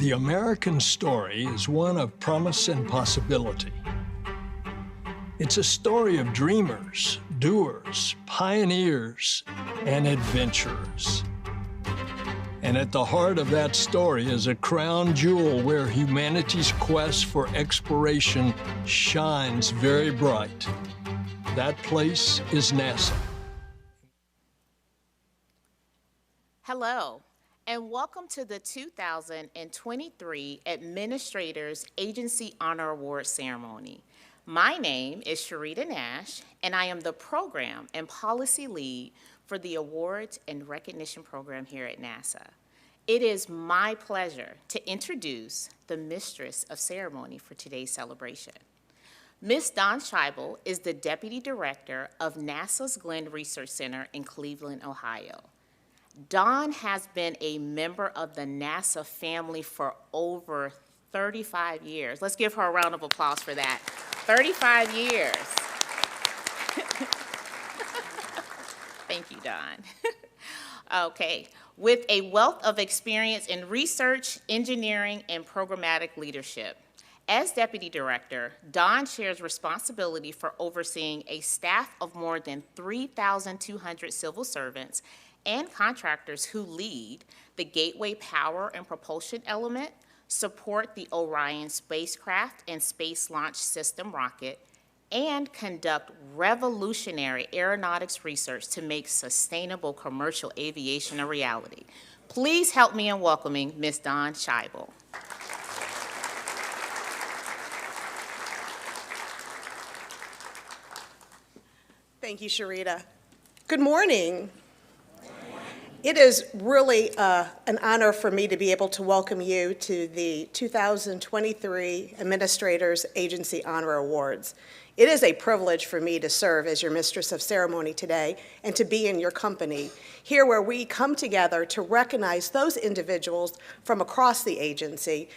The American story is one of promise and possibility. It's a story of dreamers, doers, pioneers, and adventurers. And at the heart of that story is a crown jewel where humanity's quest for exploration shines very bright. That place is NASA. Hello, and welcome to the 2023 Administrators Agency Honor Award Ceremony. My name is Sharita Nash, and I am the Program and Policy Lead for the Awards and Recognition Program here at NASA. It is my pleasure to introduce the Mistress of Ceremony for today's celebration. Ms. Dawn Scheibel is the Deputy Director of NASA's Langley Research Center in Cleveland, Ohio. Dawn has been a member of the NASA family for over 35 years. Let's give her a round of applause for that. 35 years. Thank you, Dawn. Okay, with a wealth of experience in research, engineering, and programmatic leadership. As Deputy Director, Dawn shares responsibility for overseeing a staff of more than 3,200 civil servants and contractors who lead the Gateway Power and Propulsion Element, support the Orion spacecraft and Space Launch System rocket, and conduct revolutionary aeronautics research to make sustainable commercial aviation a reality. Please help me in welcoming Ms. Dawn Scheibel. Thank you, Sharita. Good morning. It is really an honor for me to be able to welcome you to the 2023 Administrators Agency Honor Awards. It is a privilege for me to serve as your Mistress of Ceremony today and to be in your company, here where we come together to recognize those individuals from across the agency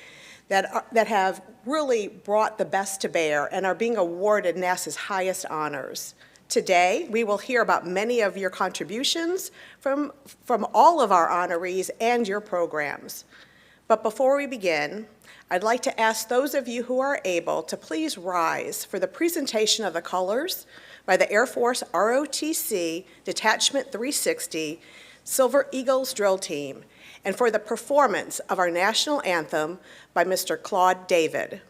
that have really brought the best to bear and are being awarded NASA's highest honors. Today, we will hear about many of your contributions from all of our honorees and your programs. But before we begin, I'd like to ask those of you who are able to please rise for the presentation of the colors by the Air Force ROTC Detachment 360 Silver Eagles Drill Team, and for the performance of our national anthem by Mr. Claude David.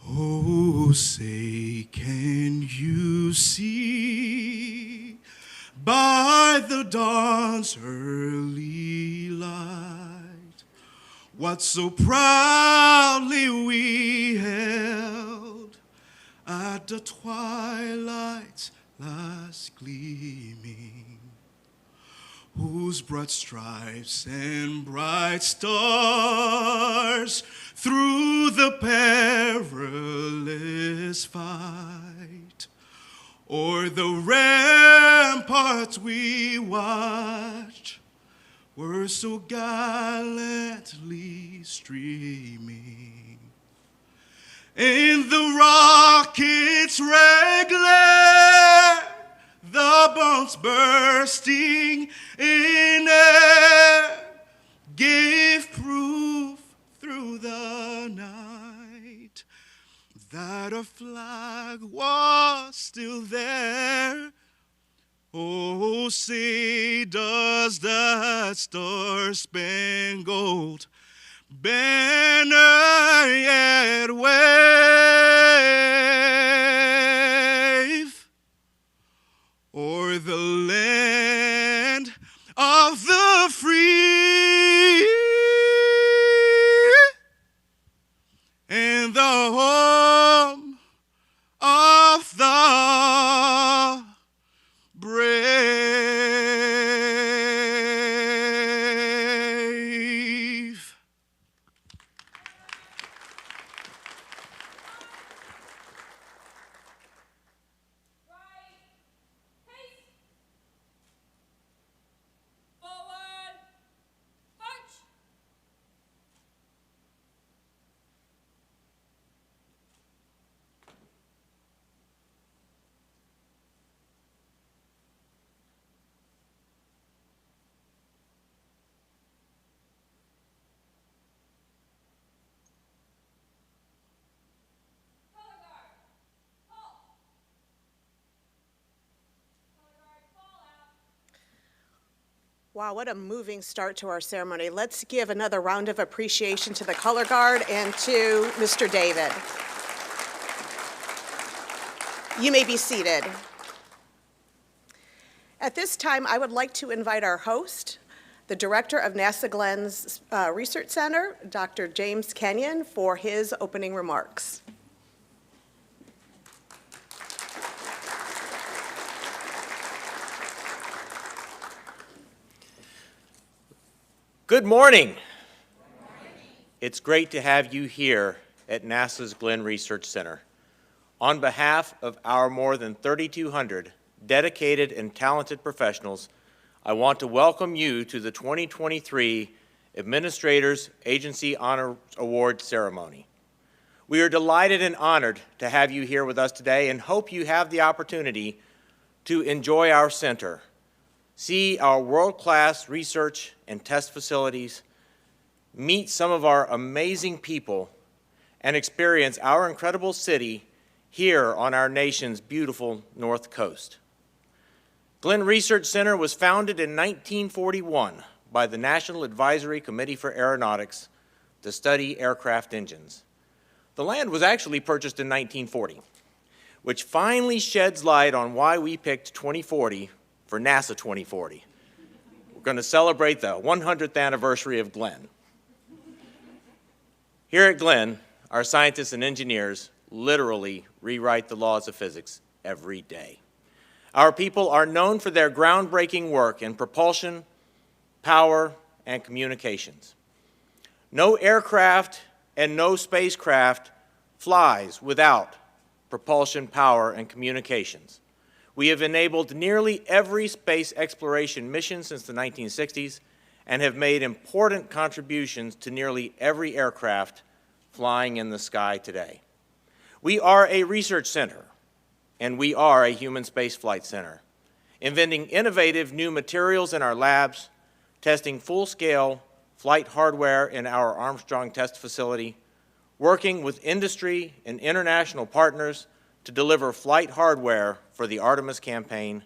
Oh, say, can you see by the dawn's early light what so proudly we held at the twilight's last gleaming, whose broad stripes and bright stars through the perilous fight o'er the ramparts we watched were so gallantly streaming. In the rocket's red glare, the bombs bursting in air gave proof through the night that our flag was still there Oh, say does that star-spangled banner yet wave o'er the land of the free and the home of the brave. Wow, what a moving start to our ceremony. Let's give another round of appreciation to the Color Guard and to Mr. David. You may be seated. At this time, I would like to invite our host, the director of NASA Glenn's Research Center, Dr. James Kenyon, for his opening remarks. Good morning. It's great to have you here at NASA's Glenn Research Center. On behalf of our more than 3,200 dedicated and talented professionals, I want to welcome you to the 2023 Administrators Agency Honor Award Ceremony. We are delighted and honored to have you here with us today and hope you have the opportunity to enjoy our center, see our world-class research and test facilities, meet some of our amazing people, and experience our incredible city here on our nation's beautiful North Coast. Glenn Research Center was founded in 1941 by the National Advisory Committee for Aeronautics to study aircraft engines. The land was actually purchased in 1940, which finally sheds light on why we picked 2040 for NASA 2040. We're going to celebrate the 100th anniversary of Glenn. Here at Glenn, our scientists and engineers literally rewrite the laws of physics every day. Our people are known for their groundbreaking work in propulsion, power, and communications. No aircraft and no spacecraft flies without propulsion, power, and communications. We have enabled nearly every space exploration mission since the 1960s and have made important contributions to nearly every aircraft flying in the sky today. We are a research center, and we are a human spaceflight center, inventing innovative new materials in our labs, testing full-scale flight hardware in our Armstrong test facility, working with industry and international partners to deliver flight hardware for the Artemis campaign,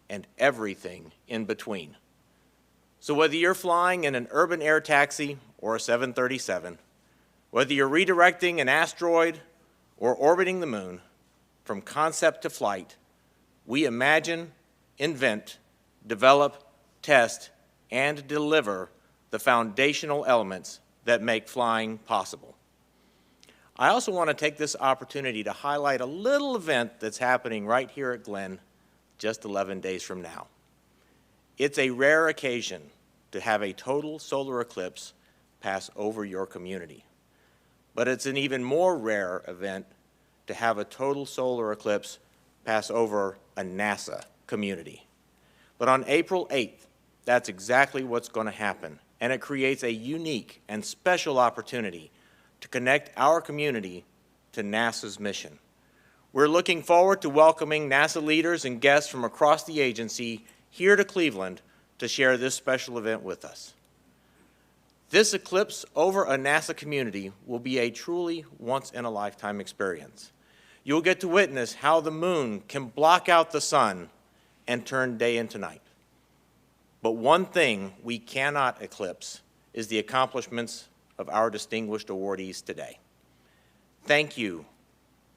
and everything in between. So whether you're flying in an urban air taxi or a 737, whether you're redirecting an asteroid or orbiting the moon, from concept to flight, we imagine, invent, develop, test, and deliver the foundational elements that make flying possible. I also want to take this opportunity to highlight a little event that's happening right here at Glenn just 11 days from now. It's a rare occasion to have a total solar eclipse pass over your community. But it's an even more rare event to have a total solar eclipse pass over a NASA community. But on April 8th, that's exactly what's going to happen, and it creates a unique and special opportunity to connect our community to NASA's mission. We're looking forward to welcoming NASA leaders and guests from across the agency here to Cleveland to share this special event with us. This eclipse over a NASA community will be a truly once-in-a-lifetime experience. You'll get to witness how the moon can block out the sun and turn day into night. But one thing we cannot eclipse is the accomplishments of our distinguished awardees today. Thank you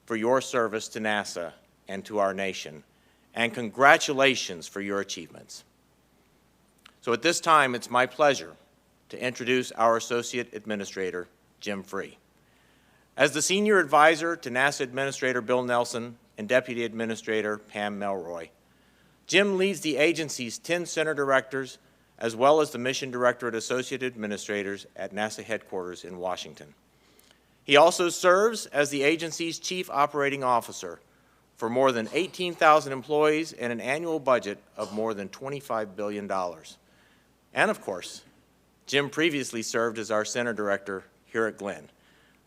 for your service to NASA and to our nation, and congratulations for your achievements. So at this time, it's my pleasure to introduce our Associate Administrator, Jim Free. As the Senior Advisor to NASA Administrator Bill Nelson and Deputy Administrator Pam Melroy, Jim leads the agency's 10 center directors as well as the Mission Directorate Associate Administrators at NASA headquarters in Washington. He also serves as the agency's Chief Operating Officer for more than 18,000 employees and an annual budget of more than $25 billion. And of course, Jim previously served as our Center Director here at Glenn.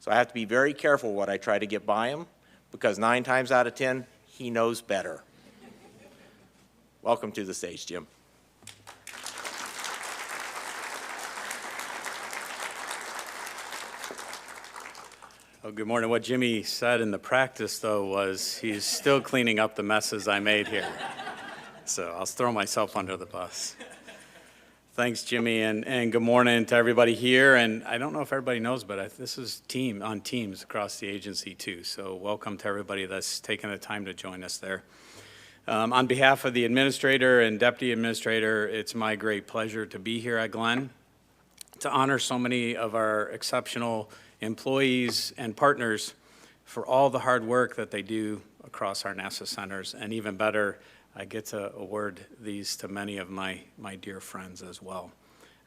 So I have to be very careful what I try to get by him, because 9 times out of 10, he knows better. Welcome to the stage, Jim. Well, good morning. What Jimmy said in the practice, though, was he's still cleaning up the messes I made here. So I'll throw myself under the bus. Thanks, Jimmy, and good morning to everybody here. And I don't know if everybody knows, but this is on teams across the agency, too. So welcome to everybody that's taken the time to join us there. On behalf of the administrator and deputy administrator, it's my great pleasure to be here at Glenn to honor so many of our exceptional employees and partners for all the hard work that they do across our NASA centers. And even better, I get to award these to many of my dear friends as well.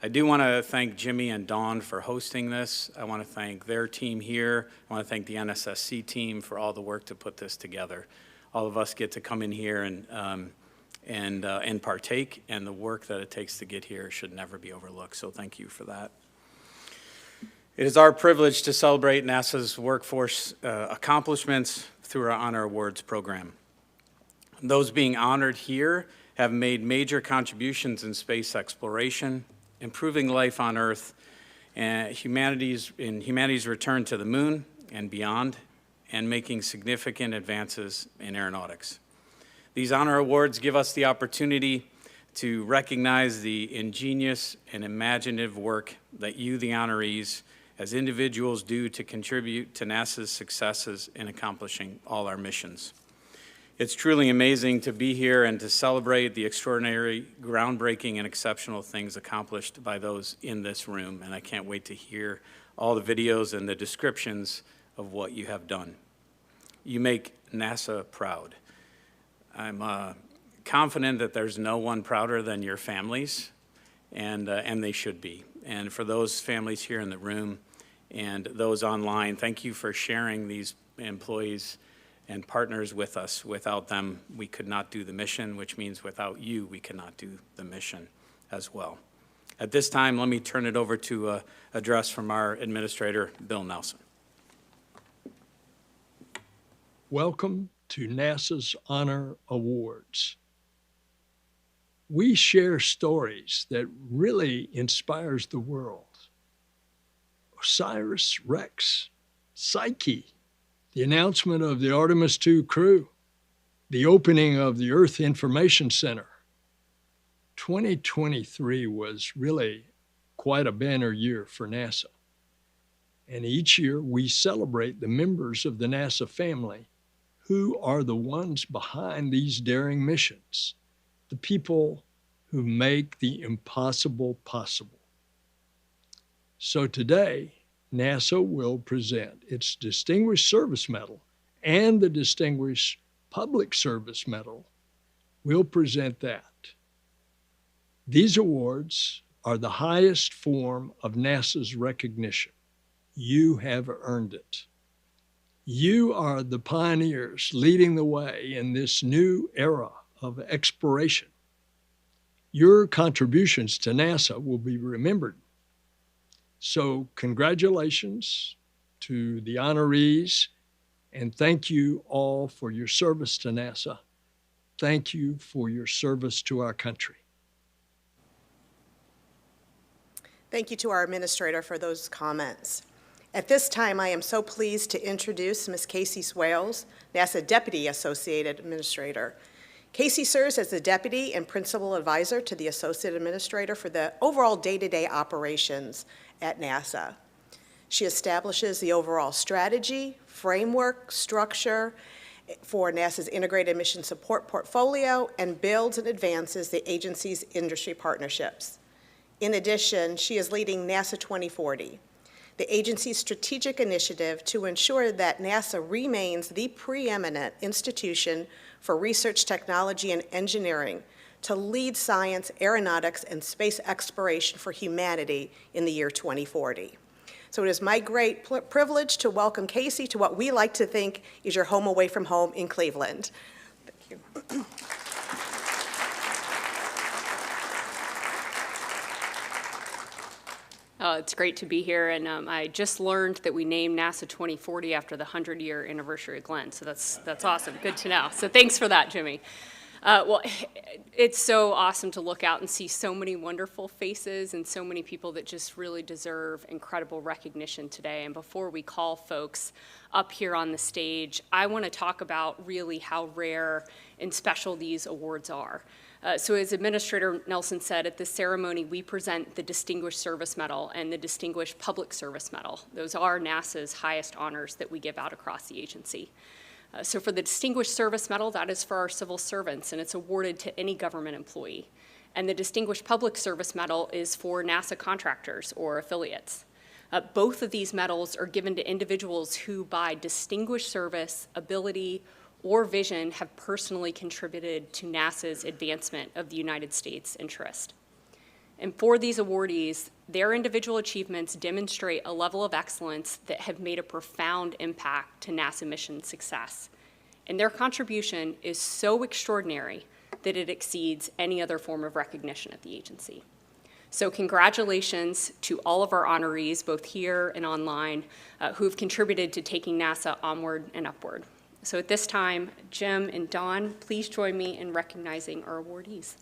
I do want to thank Jimmy and Dawn for hosting this. I want to thank their team here. I want to thank the NSSC team for all the work to put this together. All of us get to come in here and partake, and the work that it takes to get here should never be overlooked. So thank you for that. It is our privilege to celebrate NASA's workforce accomplishments through our Honor Awards program. Those being honored here have made major contributions in space exploration, improving life on Earth, and humanity's return to the moon and beyond, and making significant advances in aeronautics. These honor awards give us the opportunity to recognize the ingenious and imaginative work that you, the honorees, as individuals do to contribute to NASA's successes in accomplishing all our missions. It's truly amazing to be here and to celebrate the extraordinary, groundbreaking, and exceptional things accomplished by those in this room, and I can't wait to hear all the videos and the descriptions of what you have done. You make NASA proud. I'm confident that there's no one prouder than your families, and they should be. And for those families here in the room and those online, thank you for sharing these employees and partners with us. Without them, we could not do the mission, which means without you, we cannot do the mission as well. At this time, let me turn it over to an address from our administrator, Bill Nelson. Welcome to NASA's Honor Awards. We share stories that really inspires the world. Osiris Rex, Psyche, the announcement of the Artemis II crew, the opening of the Earth Information Center. 2023 was really quite a banner year for NASA. And each year we celebrate the members of the NASA family who are the ones behind these daring missions, the people who make the impossible possible. So today, NASA will present its Distinguished Service Medal and the Distinguished Public Service Medal. We'll present that. These awards are the highest form of NASA's recognition. You have earned it. You are the pioneers leading the way in this new era of exploration. Your contributions to NASA will be remembered. So congratulations to the honorees, and thank you all for your service to NASA. Thank you for your service to our country. Thank you to our administrator for those comments. At this time, I am so pleased to introduce Ms. Casey Swales, NASA Deputy Associate Administrator. Casey serves as the Deputy and Principal Advisor to the Associate Administrator for the overall day-to-day operations at NASA. She establishes the overall strategy, framework, structure for NASA's integrated mission support portfolio and builds and advances the agency's industry partnerships. In addition, she is leading NASA 2040, the agency's strategic initiative to ensure that NASA remains the preeminent institution for research, technology, and engineering to lead science, aeronautics, and space exploration for humanity in the year 2040. So it is my great privilege to welcome Casey to what we like to think is your home away from home in Cleveland. Thank you. It's great to be here, and I just learned that we named NASA 2040 after the 100-year anniversary of Glenn, so that's awesome. Good to know. So thanks for that, Jimmy. Well, it's so awesome to look out and see so many wonderful faces and so many people that just really deserve incredible recognition today. And before we call folks up here on the stage, I want to talk about really how rare and special these awards are. So as Administrator Nelson said, at this ceremony, we present the Distinguished Service Medal and the Distinguished Public Service Medal. Those are NASA's highest honors that we give out across the agency. So for the Distinguished Service Medal, that is for our civil servants, and it's awarded to any government employee. And the Distinguished Public Service Medal is for NASA contractors or affiliates. Both of these medals are given to individuals who, by distinguished service, ability, or vision, have personally contributed to NASA's advancement of the United States interest. And for these awardees, their individual achievements demonstrate a level of excellence that have made a profound impact to NASA mission success. And their contribution is so extraordinary that it exceeds any other form of recognition at the agency. So congratulations to all of our honorees, both here and online, who have contributed to taking NASA onward and upward. So at this time, Jim and Dawn, please join me in recognizing our awardees.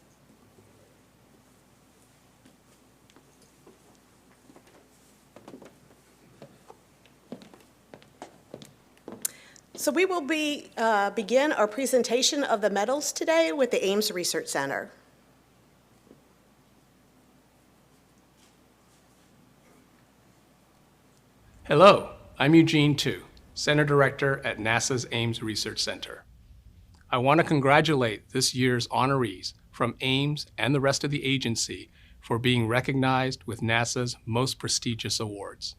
So we will begin our presentation of the medals today with the Ames Research Center. Hello, I'm Eugene Tu, Center Director at NASA's Ames Research Center. I want to congratulate this year's honorees from Ames and the rest of the agency for being recognized with NASA's most prestigious awards.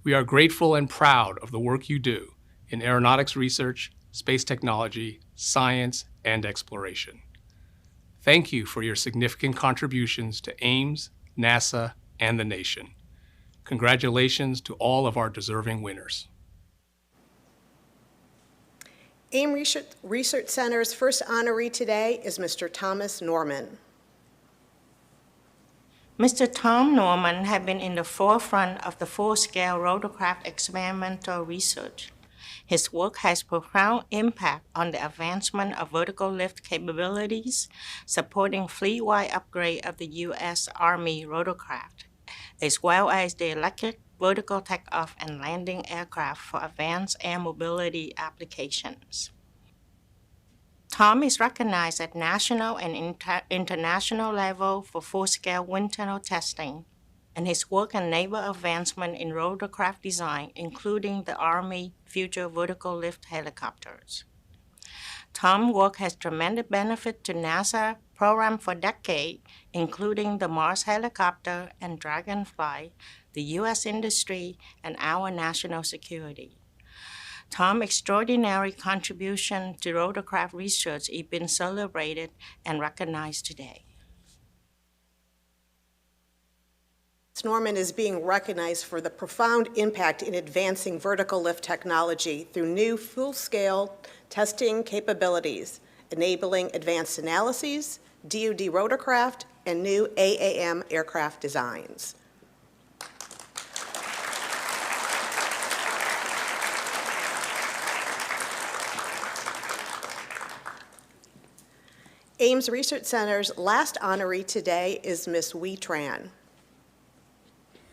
We are grateful and proud of the work you do in aeronautics research, space technology, science, and exploration. Thank you for your significant contributions to Ames, NASA, and the nation. Congratulations to all of our deserving winners. Ames Research Center's first honoree today is Mr. Thomas Norman. Mr. Tom Norman has been in the forefront of the full-scale rotorcraft experimental research. His work has profound impact on the advancement of vertical lift capabilities, supporting fleet-wide upgrade of the U.S. Army rotorcraft, as well as the electric vertical takeoff and landing aircraft for advanced air mobility applications. Tom is recognized at national and international level for full-scale wind tunnel testing, and his work enabled advancement in rotorcraft design, including the Army Future Vertical Lift helicopters. Tom's work has tremendous benefit to NASA program for decades, including the Mars helicopter and Dragonfly, the U.S. industry, and our national security. Tom's extraordinary contribution to rotorcraft research is being celebrated and recognized today. Norman is being recognized for the profound impact in advancing vertical lift technology through new full-scale testing capabilities, enabling advanced analyses, DoD rotorcraft, and new AAM aircraft designs. Ames Research Center's last honoree today is Ms. Wee Tran.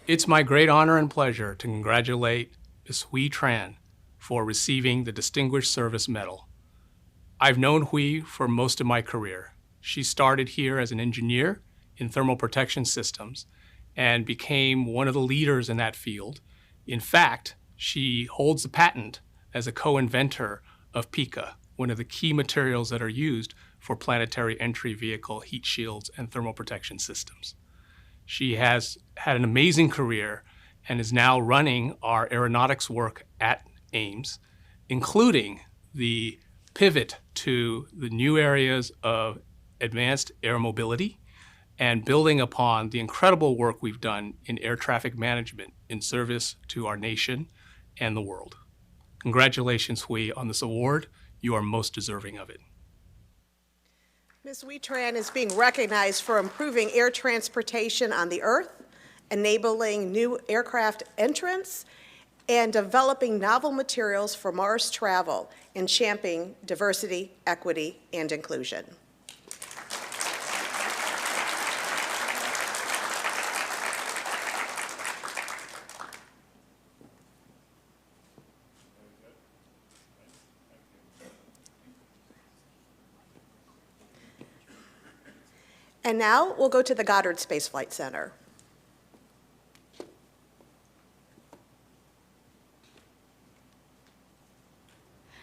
It's my great honor and pleasure to congratulate Ms. Wee Tran for receiving the Distinguished Service Medal. I've known Hui for most of my career. She started here as an engineer in thermal protection systems and became one of the leaders in that field. In fact, she holds the patent as a co-inventor of pica, one of the key materials that are used for planetary entry vehicle heat shields and thermal protection systems. She has had an amazing career and is now running our aeronautics work at Ames, including the pivot to the new areas of advanced air mobility and building upon the incredible work we've done in air traffic management in service to our nation and the world. Congratulations, Hui, on this award. You are most deserving of it. Ms. Hui Tran is being recognized for improving air transportation on the Earth, enabling new aircraft entrance, and developing novel materials for Mars travel and championing diversity, equity, and inclusion. And now we'll go to the Goddard Space Flight Center.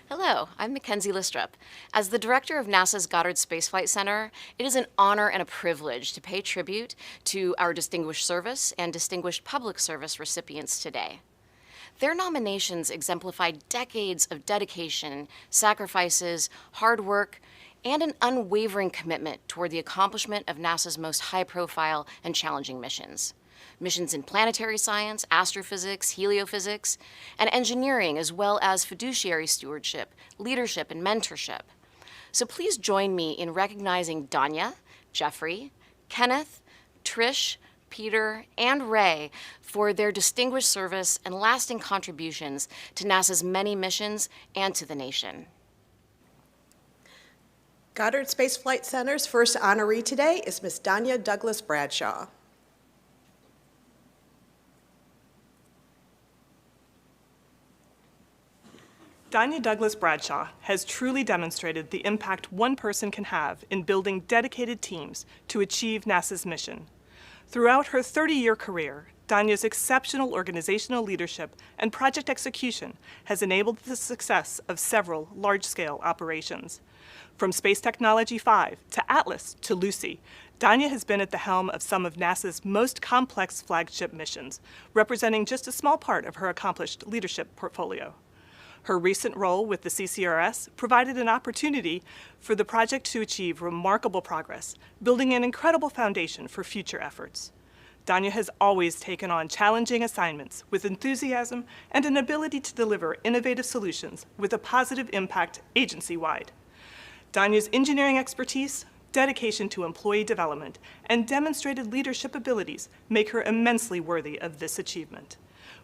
Hello, I'm Mackenzie Listrup. As the director of NASA's Goddard Space Flight Center, it is an honor and a privilege to pay tribute to our distinguished service and distinguished public service recipients today. Their nominations exemplify decades of dedication, sacrifices, hard work, and an unwavering commitment toward the accomplishment of NASA's most high-profile and challenging missions. Missions in planetary science, astrophysics, heliophysics, and engineering, as well as fiduciary stewardship, leadership, and mentorship. So please join me in recognizing Danya, Jeffrey, Kenneth, Trish, Peter, and Ray for their distinguished service and lasting contributions to NASA's many missions and to the nation. Goddard Space Flight Center's first honoree today is Ms. Danya Douglas Bradshaw. Danya Douglas Bradshaw has truly demonstrated the impact one person can have in building dedicated teams to achieve NASA's mission. Throughout her 30-year career, Danya's exceptional organizational leadership and project execution has enabled the success of several large-scale operations. From Space Technology 5 to Atlas to Lucy, Danya has been at the helm of some of NASA's most complex flagship missions, representing just a small part of her accomplished leadership portfolio. Her recent role with the CCRS provided an opportunity for the project to achieve remarkable progress, building an incredible foundation for future efforts. Danya has always taken on challenging assignments with enthusiasm and an ability to deliver innovative solutions with a positive impact agency-wide. Danya's engineering expertise, dedication to employee development, and demonstrated leadership abilities make her immensely worthy of this achievement.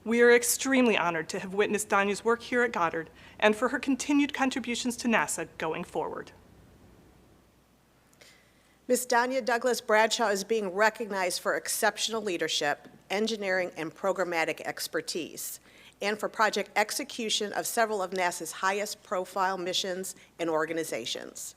We are extremely honored to have witnessed Danya's work here at Goddard and for her continued contributions to NASA going forward. Ms. Danya Douglas Bradshaw is being recognized for exceptional leadership, engineering, and programmatic expertise, and for project execution of several of NASA's highest profile missions and organizations.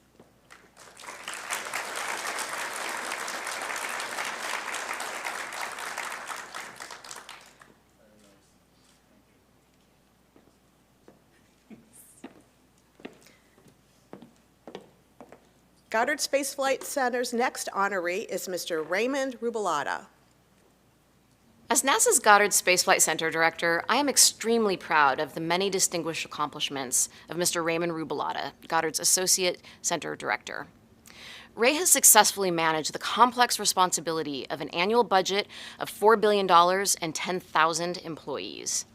Goddard Space Flight Center's next honoree is Mr. Raymond Rubalata. As NASA's Goddard Space Flight Center director, I am extremely proud of the many distinguished accomplishments of Mr. Raymond Rubalata, Goddard's associate center director. Ray has successfully managed the complex responsibility of an annual budget of $4 billion and 10,000 employees.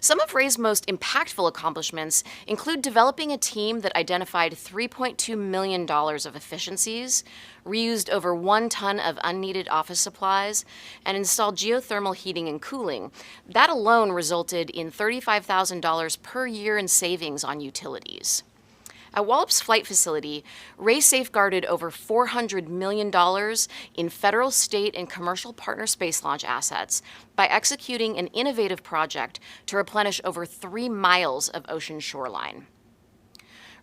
Some of Ray's most impactful accomplishments include developing a team that identified $3.2 million of efficiencies, reused over 1 ton of unneeded office supplies, and installed geothermal heating and cooling. That alone resulted in $35,000 per year in savings on utilities. At Wallops Flight Facility, Ray safeguarded over $400 million in federal, state, and commercial partner space launch assets by executing an innovative project to replenish over 3 miles of ocean shoreline.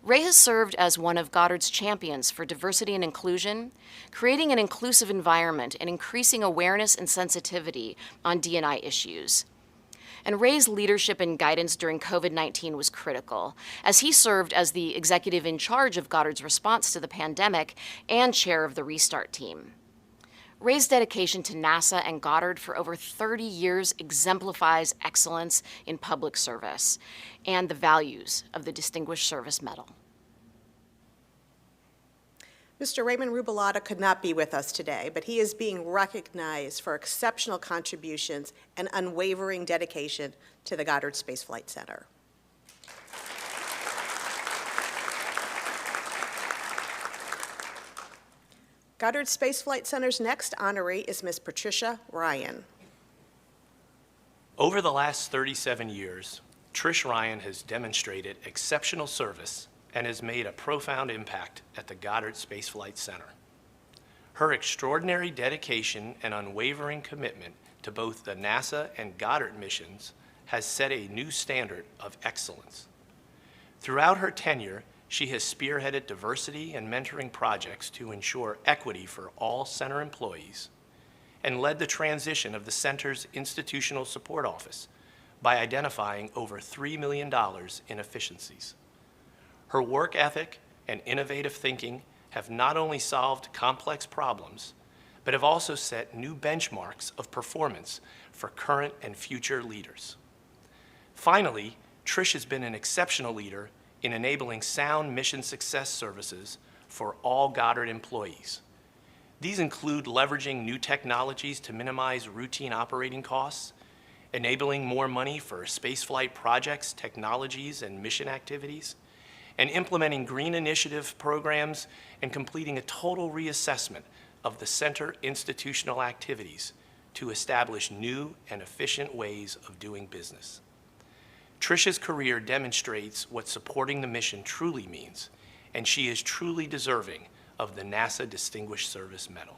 Ray has served as one of Goddard's champions for diversity and inclusion, creating an inclusive environment and increasing awareness and sensitivity on D&I issues. And Ray's leadership and guidance during COVID-19 was critical, as he served as the executive in charge of Goddard's response to the pandemic and chair of the Restart team. Ray's dedication to NASA and Goddard for over 30 years exemplifies excellence in public service and the values of the Distinguished Service Medal. Mr. Raymond Rubalata could not be with us today, but he is being recognized for exceptional contributions and unwavering dedication to the Goddard Space Flight Center. Goddard Space Flight Center's next honoree is Ms. Patricia Ryan. Over the last 37 years, Trish Ryan has demonstrated exceptional service and has made a profound impact at the Goddard Space Flight Center. Her extraordinary dedication and unwavering commitment to both the NASA and Goddard missions has set a new standard of excellence. Throughout her tenure, she has spearheaded diversity and mentoring projects to ensure equity for all center employees and led the transition of the center's institutional support office by identifying over $3 million in efficiencies. Her work ethic and innovative thinking have not only solved complex problems, but have also set new benchmarks of performance for current and future leaders. Finally, Trish has been an exceptional leader in enabling sound mission success services for all Goddard employees. These include leveraging new technologies to minimize routine operating costs, enabling more money for spaceflight projects, technologies, and mission activities, and implementing green initiative programs and completing a total reassessment of the center institutional activities to establish new and efficient ways of doing business. Tricia's career demonstrates what supporting the mission truly means, and she is truly deserving of the NASA Distinguished Service Medal.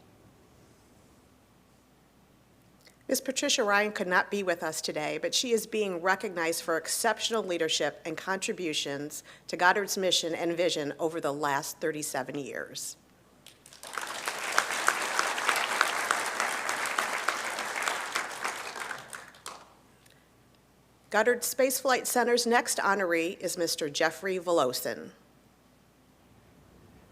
Ms. Patricia Ryan could not be with us today, but she is being recognized for exceptional leadership and contributions to Goddard's mission and vision over the last 37 years. Goddard Space Flight Center's next honoree is Mr. Jeffrey Velosin.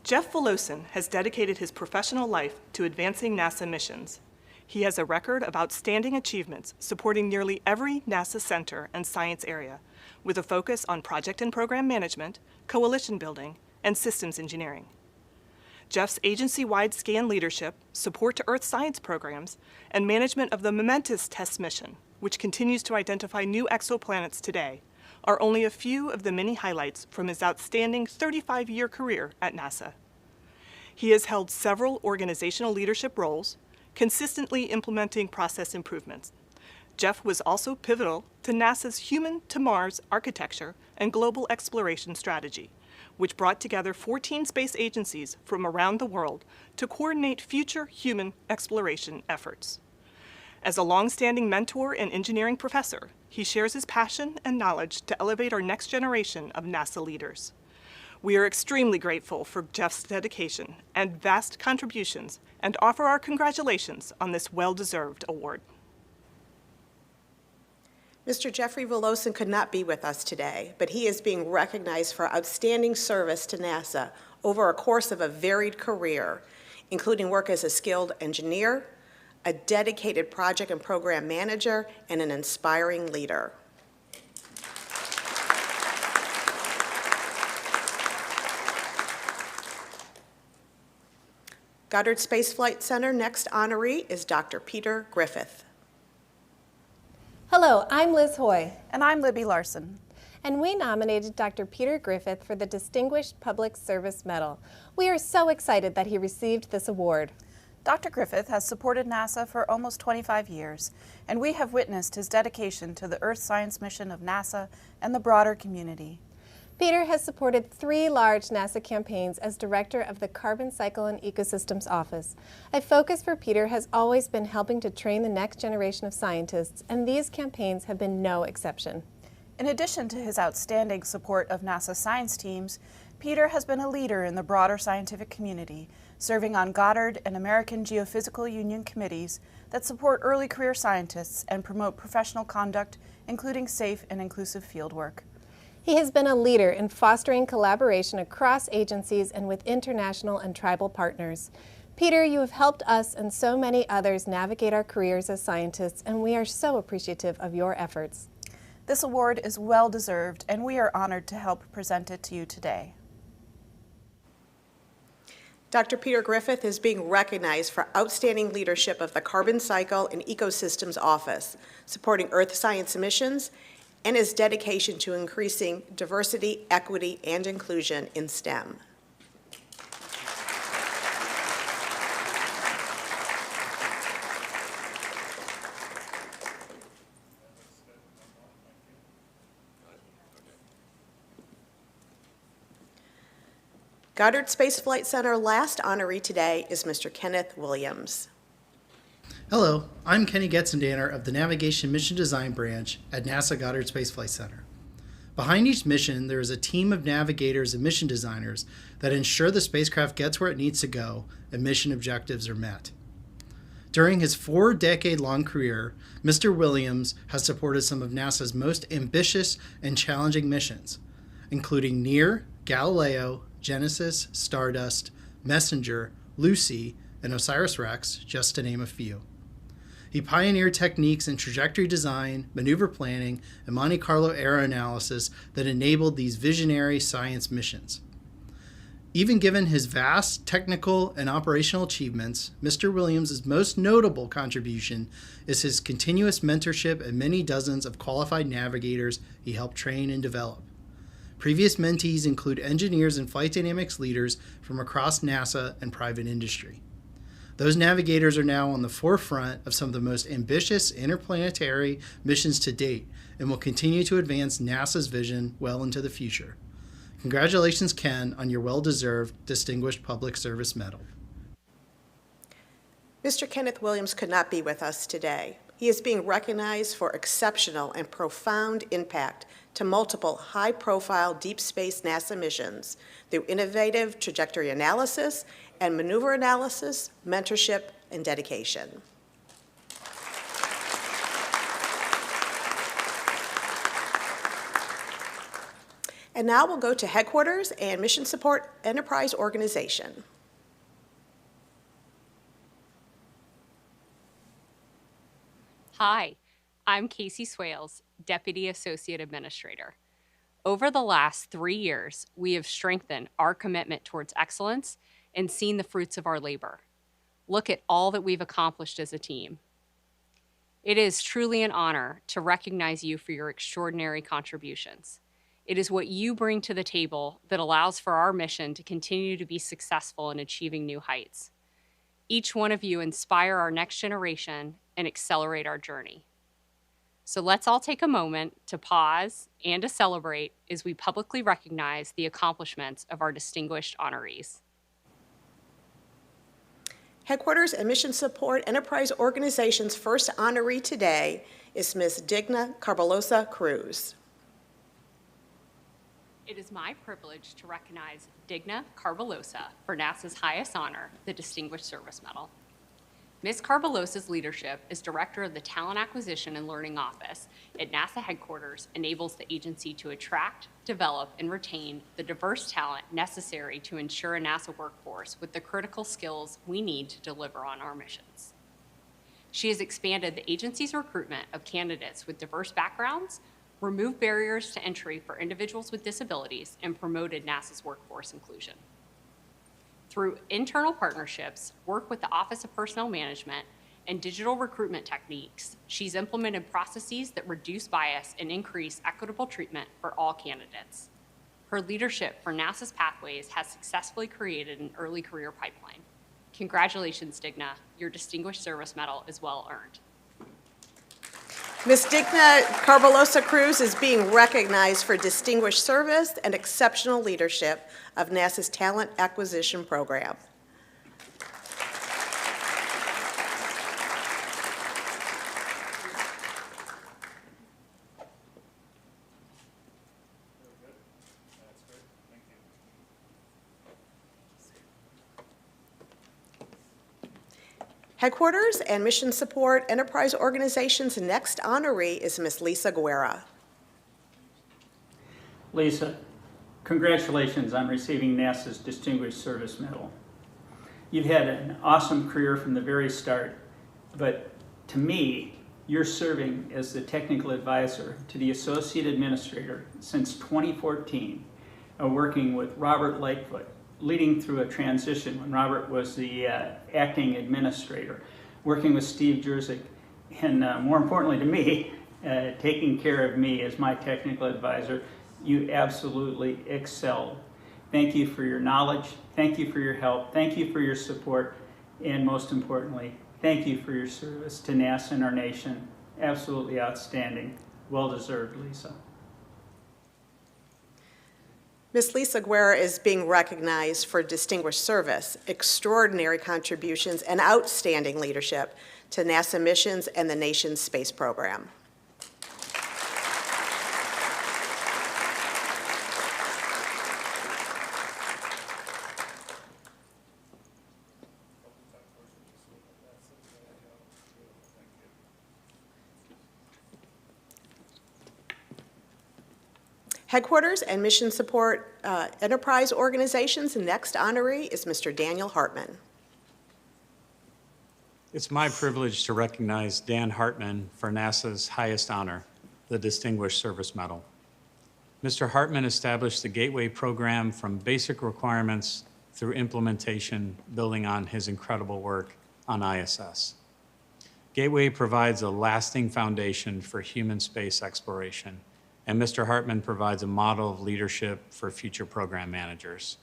Jeff Velosin has dedicated his professional life to advancing NASA missions. He has a record of outstanding achievements supporting nearly every NASA center and science area, with a focus on project and program management, coalition building, and systems engineering. Jeff's agency-wide scan leadership, support to Earth science programs, and management of the momentous TESS mission, which continues to identify new exoplanets today, are only a few of the many highlights from his outstanding 35-year career at NASA. He has held several organizational leadership roles, consistently implementing process improvements. Jeff was also pivotal to NASA's Human to Mars architecture and global exploration strategy, which brought together 14 space agencies from around the world to coordinate future human exploration efforts. As a long-standing mentor and engineering professor, he shares his passion and knowledge to elevate our next generation of NASA leaders. We are extremely grateful for Jeff's dedication and vast contributions and offer our congratulations on this well-deserved award. Mr. Jeffrey Velosin could not be with us today, but he is being recognized for outstanding service to NASA over a course of a varied career, including work as a skilled engineer, a dedicated project and program manager, and an inspiring leader. Goddard Space Flight Center next honoree is Dr. Peter Griffith. Hello, I'm Liz Hoy. And I'm Libby Larson. And we nominated Dr. Peter Griffith for the Distinguished Public Service Medal. We are so excited that he received this award. Dr. Griffith has supported NASA for almost 25 years, and we have witnessed his dedication to the Earth science mission of NASA and the broader community. Peter has supported 3 large NASA campaigns as director of the Carbon Cycle and Ecosystems Office. A focus for Peter has always been helping to train the next generation of scientists, and these campaigns have been no exception. In addition to his outstanding support of NASA science teams, Peter has been a leader in the broader scientific community, serving on Goddard and American Geophysical Union committees that support early career scientists and promote professional conduct, including safe and inclusive fieldwork. He has been a leader in fostering collaboration across agencies and with international and tribal partners. Peter, you have helped us and so many others navigate our careers as scientists, and we are so appreciative of your efforts. This award is well deserved, and we are honored to help present it to you today. Dr. Peter Griffith is being recognized for outstanding leadership of the Carbon Cycle and Ecosystems Office, supporting Earth science missions, and his dedication to increasing diversity, equity, and inclusion in STEM. Goddard Space Flight Center last honoree today is Mr. Kenneth Williams. Hello, I'm Kenny Getzendanner of the Navigation Mission Design Branch at NASA Goddard Space Flight Center. Behind each mission, there is a team of navigators and mission designers that ensure the spacecraft gets where it needs to go and mission objectives are met. During his 4-decade-long career, Mr. Williams has supported some of NASA's most ambitious and challenging missions, including NEAR, Galileo, Genesis, Stardust, Messenger, Lucy, and OSIRIS-REx, just to name a few. He pioneered techniques in trajectory design, maneuver planning, and Monte Carlo error analysis that enabled these visionary science missions. Even given his vast technical and operational achievements, Mr. Williams' most notable contribution is his continuous mentorship and many dozens of qualified navigators he helped train and develop. Previous mentees include engineers and flight dynamics leaders from across NASA and private industry. Those navigators are now on the forefront of some of the most ambitious interplanetary missions to date and will continue to advance NASA's vision well into the future. Congratulations, Ken, on your well-deserved Distinguished Public Service Medal. Mr. Kenneth Williams could not be with us today. He is being recognized for exceptional and profound impact to multiple high-profile deep space NASA missions through innovative trajectory analysis and maneuver analysis, mentorship, and dedication. And now we'll go to Headquarters and Mission Support Enterprise Organization. Hi, I'm Casey Swales, Deputy Associate Administrator. Over the last 3 years, we have strengthened our commitment towards excellence and seen the fruits of our labor. Look at all that we've accomplished as a team. It is truly an honor to recognize you for your extraordinary contributions. It is what you bring to the table that allows for our mission to continue to be successful in achieving new heights. Each one of you inspire our next generation and accelerate our journey. So let's all take a moment to pause and to celebrate as we publicly recognize the accomplishments of our distinguished honorees. Headquarters and Mission Support Enterprise Organization's first honoree today is Ms. Digna Carbolosa Cruz. It is my privilege to recognize Digna Carbolosa for NASA's highest honor, the Distinguished Service Medal. Ms. Carbolosa's leadership as Director of the Talent Acquisition and Learning Office at NASA headquarters enables the agency to attract, develop, and retain the diverse talent necessary to ensure a NASA workforce with the critical skills we need to deliver on our missions. She has expanded the agency's recruitment of candidates with diverse backgrounds, removed barriers to entry for individuals with disabilities, and promoted NASA's workforce inclusion. Through internal partnerships, work with the Office of Personnel Management, and digital recruitment techniques, she's implemented processes that reduce bias and increase equitable treatment for all candidates. Her leadership for NASA's Pathways has successfully created an early career pipeline. Congratulations, Digna. Your Distinguished Service Medal is well earned. Ms. Digna Carbolosa Cruz is being recognized for distinguished service and exceptional leadership of NASA's Talent Acquisition Program. Headquarters and Mission Support Enterprise Organization's next honoree is Ms. Lisa Guerra. Lisa, congratulations on receiving NASA's Distinguished Service Medal. You've had an awesome career from the very start, but to me, you're serving as the technical advisor to the Associate Administrator since 2014, working with Robert Lightfoot, leading through a transition when Robert was the acting administrator, working with Steve Jerzyk, and more importantly to me, taking care of me as my technical advisor. You absolutely excelled. Thank you for your knowledge, thank you for your help, thank you for your support, and most importantly, thank you for your service to NASA and our nation. Absolutely outstanding. Well deserved, Lisa. Ms. Lisa Guerra is being recognized for distinguished service, extraordinary contributions, and outstanding leadership to NASA missions and the nation's space program. Headquarters and Mission Support Enterprise Organization's next honoree is Mr. Daniel Hartman. It's my privilege to recognize Dan Hartman for NASA's highest honor, the Distinguished Service Medal. Mr. Hartman established the Gateway program from basic requirements through implementation, building on his incredible work on ISS. Gateway provides a lasting foundation for human space exploration, and Mr. Hartman provides a model of leadership for future program managers.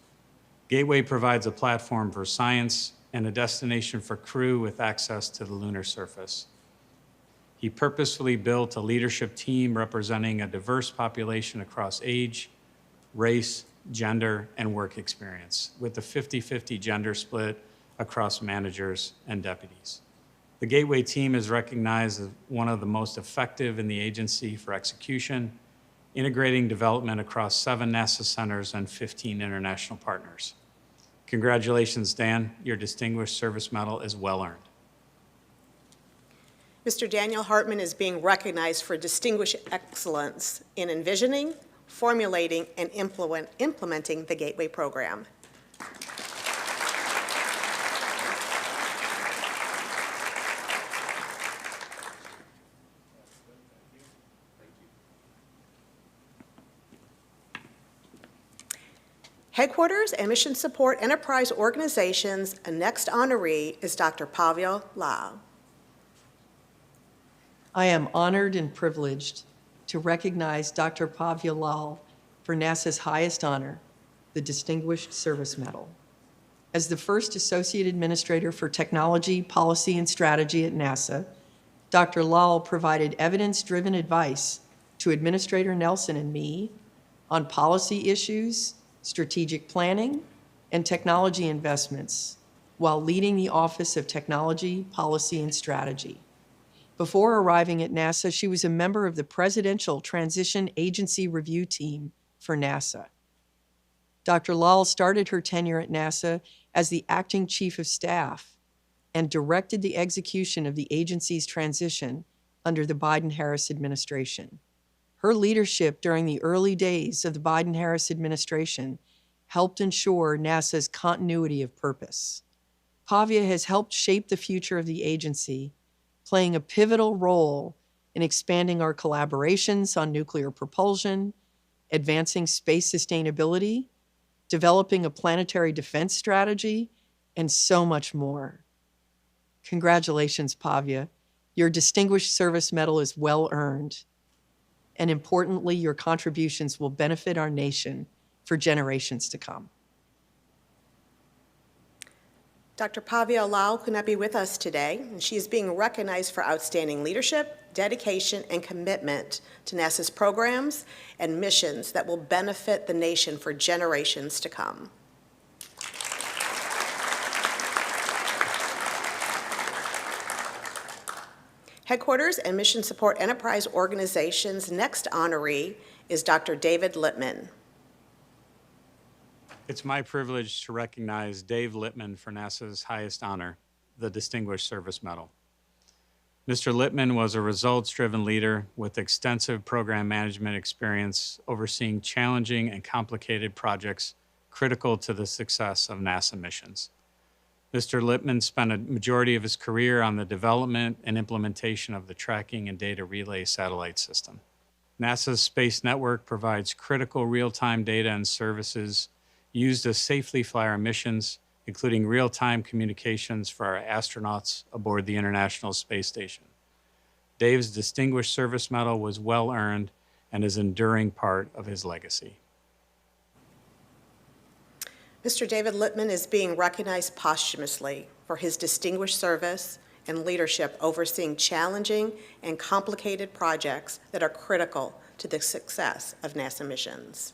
Gateway provides a platform for science and a destination for crew with access to the lunar surface. He purposefully built a leadership team representing a diverse population across age, race, gender, and work experience, with a 50-50 gender split across managers and deputies. The Gateway team is recognized as one of the most effective in the agency for execution, integrating development across 7 NASA centers and 15 international partners. Congratulations, Dan. Your Distinguished Service Medal is well earned. Mr. Daniel Hartman is being recognized for distinguished excellence in envisioning, formulating, and implementing the Gateway program. Headquarters and Mission Support Enterprise Organization's next honoree is Dr. Pavya Lal. I am honored and privileged to recognize Dr. Pavya Lal for NASA's highest honor, the Distinguished Service Medal. As the first Associate Administrator for Technology, Policy, and Strategy at NASA, Dr. Lal provided evidence-driven advice to Administrator Nelson and me on policy issues, strategic planning, and technology investments while leading the Office of Technology, Policy, and Strategy. Before arriving at NASA, she was a member of the Presidential Transition Agency Review Team for NASA. Dr. Lal started her tenure at NASA as the acting chief of staff and directed the execution of the agency's transition under the Biden-Harris administration. Her leadership during the early days of the Biden-Harris administration helped ensure NASA's continuity of purpose. Pavya has helped shape the future of the agency, playing a pivotal role in expanding our collaborations on nuclear propulsion, advancing space sustainability, developing a planetary defense strategy, and so much more. Congratulations, Pavya. Your Distinguished Service Medal is well earned. And importantly, your contributions will benefit our nation for generations to come. Dr. Pavya Lal could not be with us today, and she is being recognized for outstanding leadership, dedication, and commitment to NASA's programs and missions that will benefit the nation for generations to come. Headquarters and Mission Support Enterprise Organization's next honoree is Dr. David Littman. It's my privilege to recognize Dave Littman for NASA's highest honor, the Distinguished Service Medal. Mr. Littman was a results-driven leader with extensive program management experience overseeing challenging and complicated projects critical to the success of NASA missions. Mr. Littman spent a majority of his career on the development and implementation of the Tracking and Data Relay satellite system. NASA's Space Network provides critical real-time data and services used to safely fly our missions, including real-time communications for our astronauts aboard the International Space Station. Dave's Distinguished Service Medal was well-earned and is an enduring part of his legacy. Mr. David Littman is being recognized posthumously for his distinguished service and leadership overseeing challenging and complicated projects that are critical to the success of NASA missions.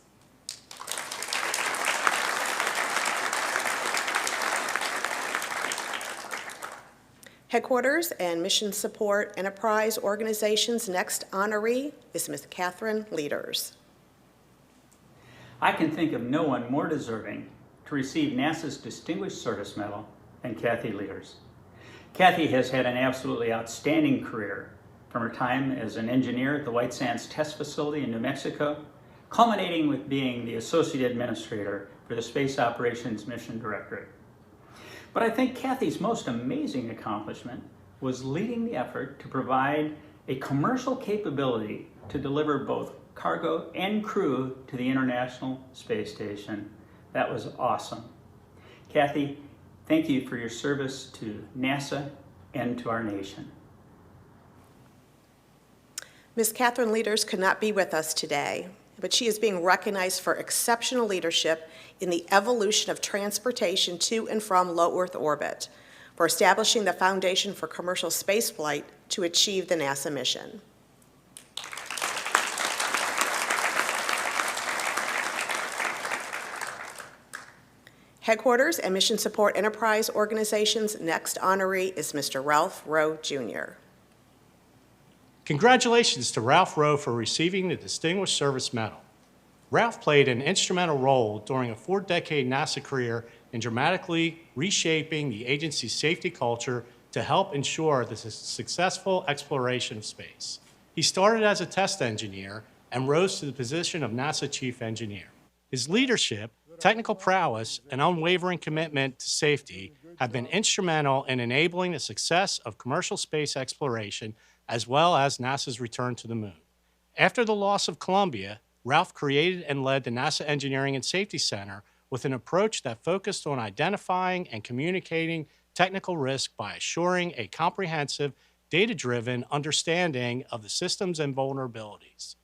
Headquarters and Mission Support Enterprise Organization's next honoree is Ms. Catherine Leaders. I can think of no one more deserving to receive NASA's Distinguished Service Medal than Kathy Leaders. Kathy has had an absolutely outstanding career from her time as an engineer at the White Sands Test Facility in New Mexico, culminating with being the Associate Administrator for the Space Operations Mission Directorate. But I think Kathy's most amazing accomplishment was leading the effort to provide a commercial capability to deliver both cargo and crew to the International Space Station. That was awesome. Kathy, thank you for your service to NASA and to our nation. Ms. Catherine Leaders could not be with us today, but she is being recognized for exceptional leadership in the evolution of transportation to and from low Earth orbit, for establishing the foundation for commercial spaceflight to achieve the NASA mission. Headquarters and Mission Support Enterprise Organization's next honoree is Mr. Ralph Rowe, Jr. Congratulations to Ralph Rowe for receiving the Distinguished Service Medal. Ralph played an instrumental role during a 4-decade NASA career in dramatically reshaping the agency's safety culture to help ensure the successful exploration of space. He started as a test engineer and rose to the position of NASA Chief Engineer. His leadership, technical prowess, and unwavering commitment to safety have been instrumental in enabling the success of commercial space exploration as well as NASA's return to the moon. After the loss of Columbia, Ralph created and led the NASA Engineering and Safety Center with an approach that focused on identifying and communicating technical risk by assuring a comprehensive, data-driven understanding of the systems and vulnerabilities.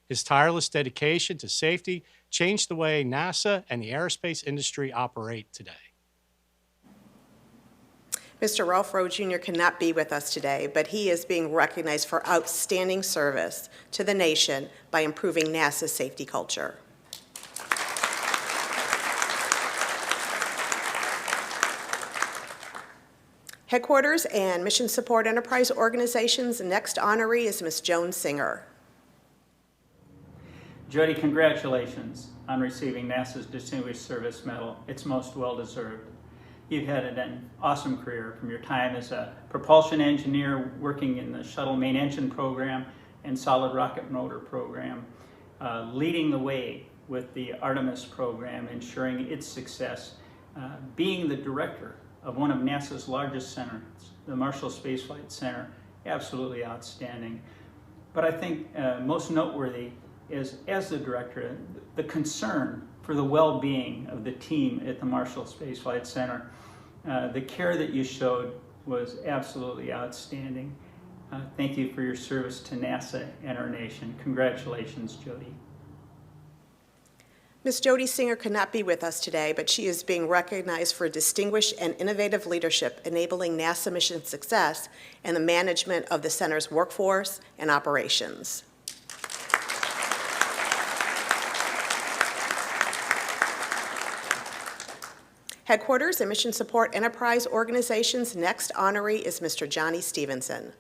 His tireless dedication to safety changed the way NASA and the aerospace industry operate today. Mr. Ralph Rowe, Jr. cannot be with us today, but he is being recognized for outstanding service to the nation by improving NASA's safety culture. Headquarters and Mission Support Enterprise Organization's next honoree is Ms. Joan Singer. Jody, congratulations on receiving NASA's Distinguished Service Medal. It's most well-deserved. You've had an awesome career from your time as a propulsion engineer working in the shuttle main engine program and solid rocket motor program, leading the way with the Artemis program, ensuring its success, being the director of one of NASA's largest centers, the Marshall Space Flight Center, absolutely outstanding. But I think most noteworthy is, as the director, the concern for the well-being of the team at the Marshall Space Flight Center. The care that you showed was absolutely outstanding. Thank you for your service to NASA and our nation. Congratulations, Jody. Ms. Jody Singer could not be with us today, but she is being recognized for distinguished and innovative leadership enabling NASA mission success and the management of the center's workforce and operations. Headquarters and Mission Support Enterprise Organization's next honoree is Mr. Johnny Stevenson.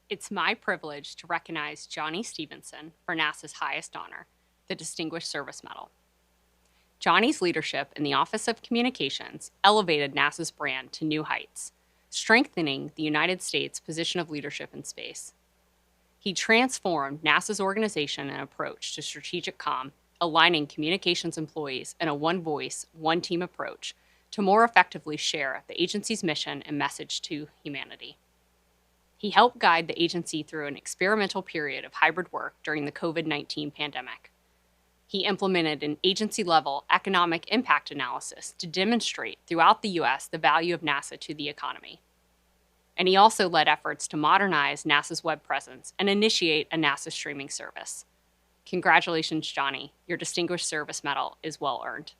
It's my privilege to recognize Johnny Stevenson for NASA's highest honor, the Distinguished Service Medal. Johnny's leadership in the Office of Communications elevated NASA's brand to new heights, strengthening the United States' position of leadership in space. He transformed NASA's organization and approach to strategic comm, aligning communications employees in a one-voice, one-team approach to more effectively share the agency's mission and message to humanity. He helped guide the agency through an experimental period of hybrid work during the COVID-19 pandemic. He implemented an agency-level economic impact analysis to demonstrate throughout the U.S. the value of NASA to the economy. And he also led efforts to modernize NASA's web presence and initiate a NASA streaming service. Congratulations, Johnny. Your Distinguished Service Medal is well earned.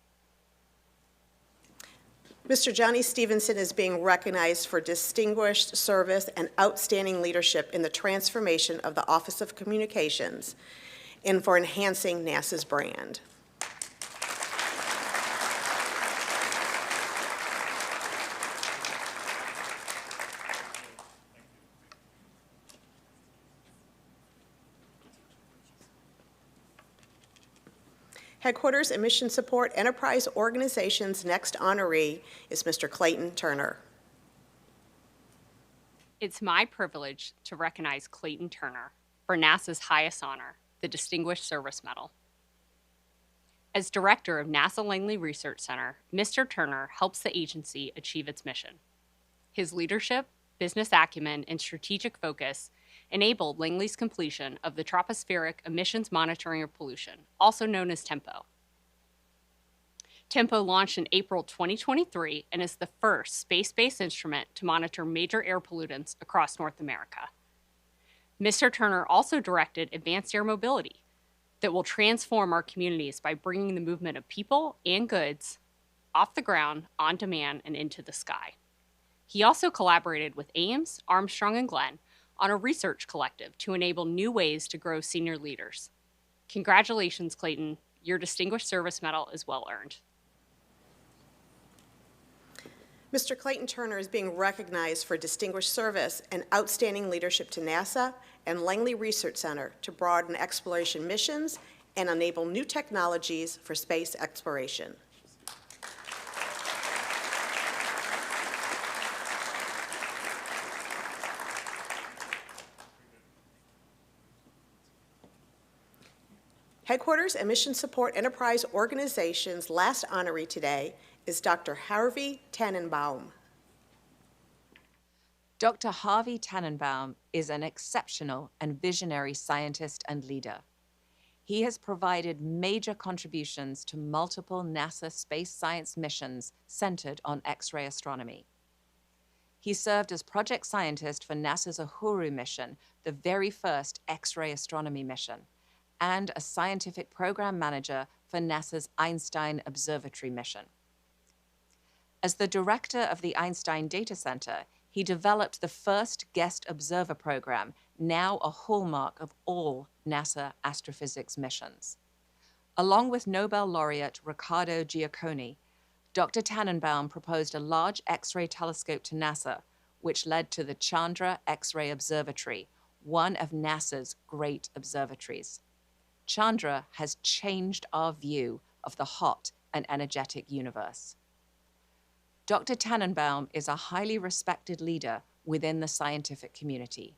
Mr. Johnny Stevenson is being recognized for distinguished service and outstanding leadership in the transformation of the Office of Communications and for enhancing NASA's brand. Headquarters and Mission Support Enterprise Organization's next honoree is Mr. Clayton Turner. It's my privilege to recognize Clayton Turner for NASA's highest honor, the Distinguished Service Medal. As director of NASA Langley Research Center, Mr. Turner helps the agency achieve its mission. His leadership, business acumen, and strategic focus enabled Langley's completion of the Tropospheric Emissions Monitoring of Pollution, also known as TEMPO. TEMPO launched in April 2023 and is the first space-based instrument to monitor major air pollutants across North America. Mr. Turner also directed advanced air mobility that will transform our communities by bringing the movement of people and goods off the ground, on demand, and into the sky. He also collaborated with Ames, Armstrong, and Glenn on a research collective to enable new ways to grow senior leaders. Congratulations, Clayton. Your Distinguished Service Medal is well earned. Mr. Clayton Turner is being recognized for distinguished service and outstanding leadership to NASA and Langley Research Center to broaden exploration missions and enable new technologies for space exploration. Headquarters and Mission Support Enterprise Organization's last honoree today is Dr. Harvey Tannenbaum. Dr. Harvey Tannenbaum is an exceptional and visionary scientist and leader. He has provided major contributions to multiple NASA space science missions centered on X-ray astronomy. He served as project scientist for NASA's Uhuru mission, the very first X-ray astronomy mission, and a scientific program manager for NASA's Einstein Observatory mission. As the director of the Einstein Data Center, he developed the first guest observer program, now a hallmark of all NASA astrophysics missions. Along with Nobel laureate Riccardo Giacconi, Dr. Tannenbaum proposed a large X-ray telescope to NASA, which led to the Chandra X-ray Observatory, one of NASA's great observatories. Chandra has changed our view of the hot and energetic universe. Dr. Tannenbaum is a highly respected leader within the scientific community.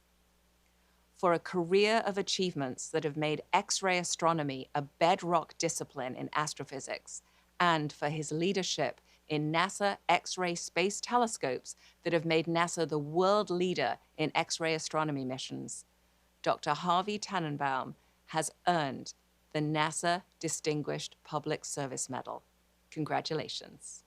For a career of achievements that have made X-ray astronomy a bedrock discipline in astrophysics, and for his leadership in NASA X-ray space telescopes that have made NASA the world leader in X-ray astronomy missions, Dr. Harvey Tannenbaum has earned the NASA Distinguished Public Service Medal. Congratulations.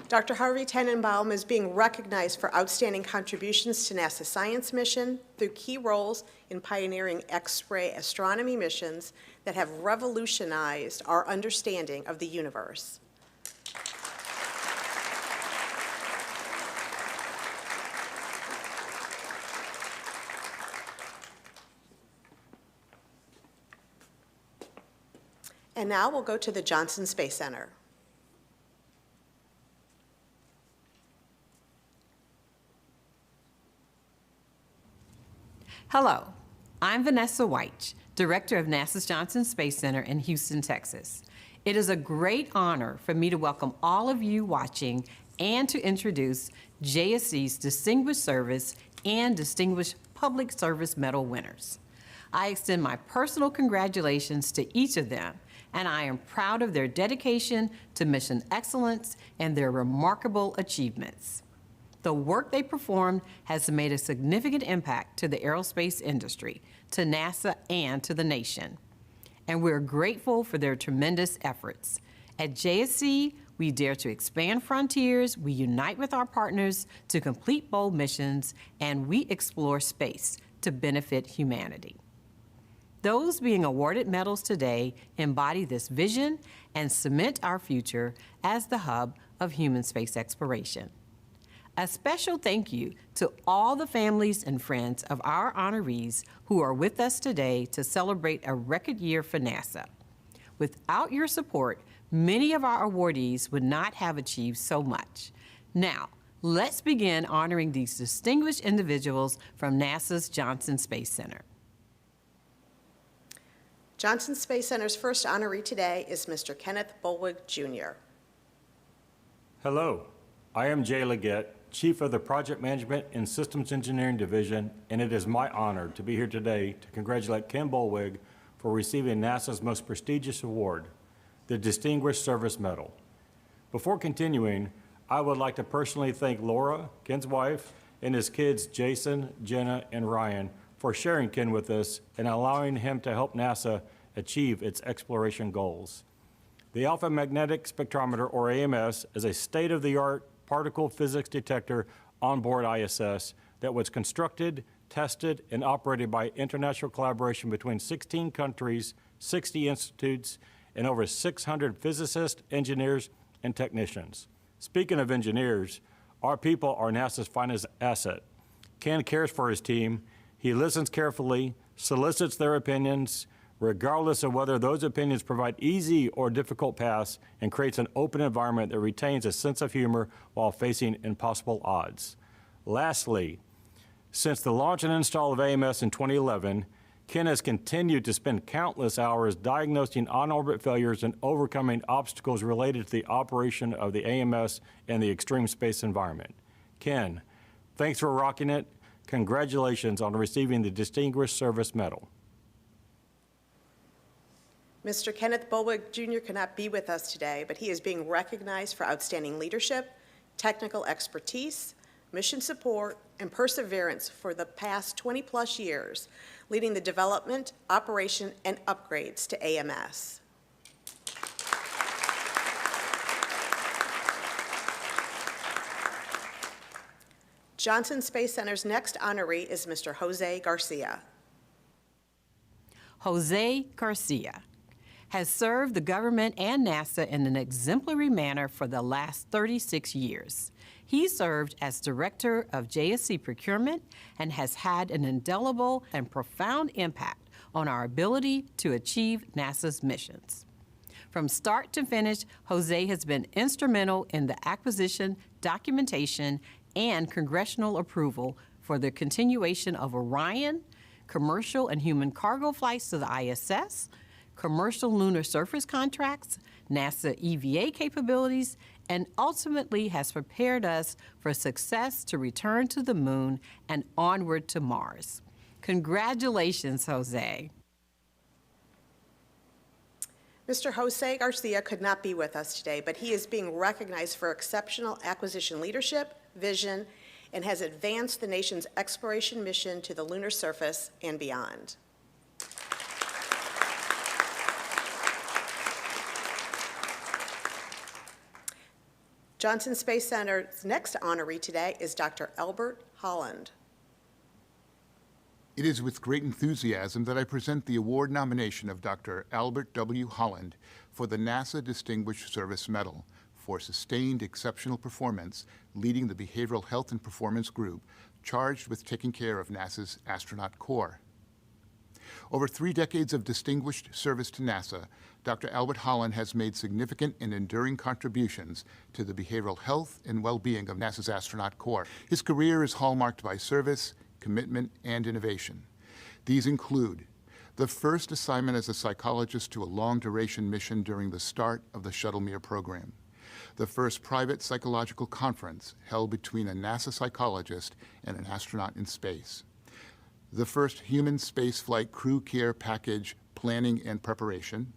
Dr. Harvey Tannenbaum is being recognized for outstanding contributions to NASA science mission through key roles in pioneering X-ray astronomy missions that have revolutionized our understanding of the universe. And now we'll go to the Johnson Space Center. Hello, I'm Vanessa White, Director of NASA's Johnson Space Center in Houston, Texas. It is a great honor for me to welcome all of you watching and to introduce JSC's Distinguished Service and Distinguished Public Service Medal winners. I extend my personal congratulations to each of them, and I am proud of their dedication to mission excellence and their remarkable achievements. The work they performed has made a significant impact to the aerospace industry, to NASA, and to the nation. And we're grateful for their tremendous efforts. At JSC, we dare to expand frontiers, we unite with our partners to complete bold missions, and we explore space to benefit humanity. Those being awarded medals today embody this vision and cement our future as the hub of human space exploration. A special thank you to all the families and friends of our honorees who are with us today to celebrate a record year for NASA. Without your support, many of our awardees would not have achieved so much. Now, let's begin honoring these distinguished individuals from NASA's Johnson Space Center. Johnson Space Center's first honoree today is Mr. Kenneth Bolwig, Jr. Hello, I am Jay Leggett, Chief of the Project Management and Systems Engineering Division, and it is my honor to be here today to congratulate Ken Bolwig for receiving NASA's most prestigious award, the Distinguished Service Medal. Before continuing, I would like to personally thank Laura, Ken's wife, and his kids, Jason, Jenna, and Ryan, for sharing Ken with us and allowing him to help NASA achieve its exploration goals. The Alpha Magnetic Spectrometer, or AMS, is a state-of-the-art particle physics detector on board ISS that was constructed, tested, and operated by international collaboration between 16 countries, 60 institutes, and over 600 physicists, engineers, and technicians. Speaking of engineers, our people are NASA's finest asset. Ken cares for his team. He listens carefully, solicits their opinions, regardless of whether those opinions provide easy or difficult paths, and creates an open environment that retains a sense of humor while facing impossible odds. Lastly, since the launch and install of AMS in 2011, Ken has continued to spend countless hours diagnosing on-orbit failures and overcoming obstacles related to the operation of the AMS and the extreme space environment. Ken, thanks for rocking it. Congratulations on receiving the Distinguished Service Medal. Mr. Kenneth Bolwig, Jr. cannot be with us today, but he is being recognized for outstanding leadership, technical expertise, mission support, and perseverance for the past 20-plus years, leading the development, operation, and upgrades to AMS. Johnson Space Center's next honoree is Mr. Jose Garcia. Jose Garcia has served the government and NASA in an exemplary manner for the last 36 years. He served as Director of JSC Procurement and has had an indelible and profound impact on our ability to achieve NASA's missions. From start to finish, Jose has been instrumental in the acquisition, documentation, and congressional approval for the continuation of Orion, commercial and human cargo flights to the ISS, commercial lunar surface contracts, NASA EVA capabilities, and ultimately has prepared us for success to return to the moon and onward to Mars. Congratulations, Jose. Mr. Jose Garcia could not be with us today, but he is being recognized for exceptional acquisition leadership, vision, and has advanced the nation's exploration mission to the lunar surface and beyond. Johnson Space Center's next honoree today is Dr. Albert Holland. It is with great enthusiasm that I present the award nomination of Dr. Albert W. Holland for the NASA Distinguished Service Medal for sustained exceptional performance leading the Behavioral Health and Performance Group charged with taking care of NASA's astronaut corps. Over 3 decades of distinguished service to NASA, Dr. Albert Holland has made significant and enduring contributions to the behavioral health and well-being of NASA's astronaut corps. His career is hallmarked by service, commitment, and innovation. These include the first assignment as a psychologist to a long-duration mission during the start of the Shuttle-Mir program, the first private psychological conference held between a NASA psychologist and an astronaut in space, the first human spaceflight crew care package planning and preparation,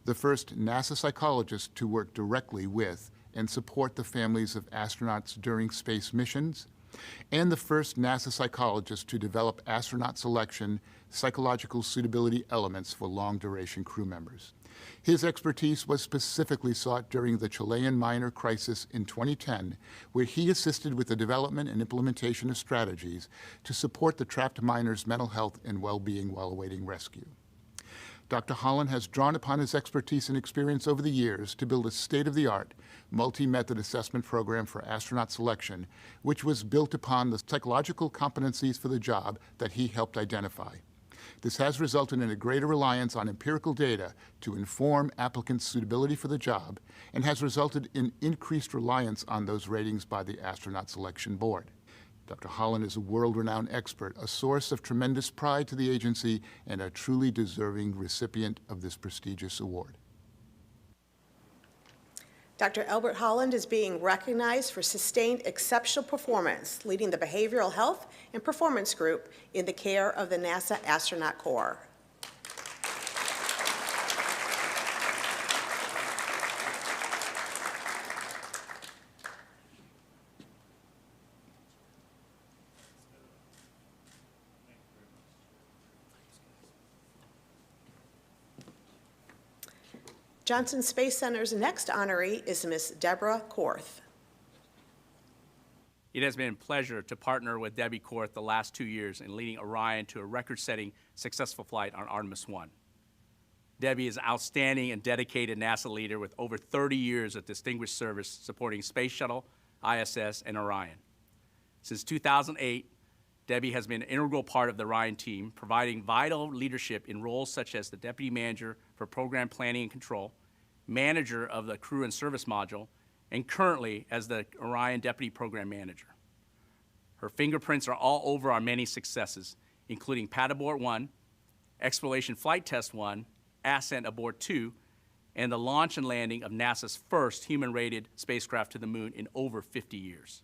the first NASA psychologist to work directly with and support the families of astronauts during space missions, and the first NASA psychologist to develop astronaut selection psychological suitability elements for long-duration crew members. His expertise was specifically sought during the Chilean miner crisis in 2010, where he assisted with the development and implementation of strategies to support the trapped miners' mental health and well-being while awaiting rescue. Dr. Holland has drawn upon his expertise and experience over the years to build a state-of-the-art, multi-method assessment program for astronaut selection, which was built upon the psychological competencies for the job that he helped identify. This has resulted in a greater reliance on empirical data to inform applicants' suitability for the job and has resulted in increased reliance on those ratings by the Astronaut Selection Board. Dr. Holland is a world-renowned expert, a source of tremendous pride to the agency, and a truly deserving recipient of this prestigious award. Dr. Albert Holland is being recognized for sustained exceptional performance, leading the Behavioral Health and Performance Group in the care of the NASA Astronaut Corps. Johnson Space Center's next honoree is Ms. Deborah Korth. It has been a pleasure to partner with Debbie Korth the last 2 years in leading Orion to a record-setting successful flight on Artemis 1. Debbie is an outstanding and dedicated NASA leader with over 30 years of distinguished service supporting Space Shuttle, ISS, and Orion. Since 2008, Debbie has been an integral part of the Orion team, providing vital leadership in roles such as the Deputy Manager for Program Planning and Control, Manager of the Crew and Service Module, and currently as the Orion Deputy Program Manager. Her fingerprints are all over our many successes, including Pad Abort 1, Exploration Flight Test 1, Ascent Abort 2, and the launch and landing of NASA's first human-rated spacecraft to the moon in over 50 years.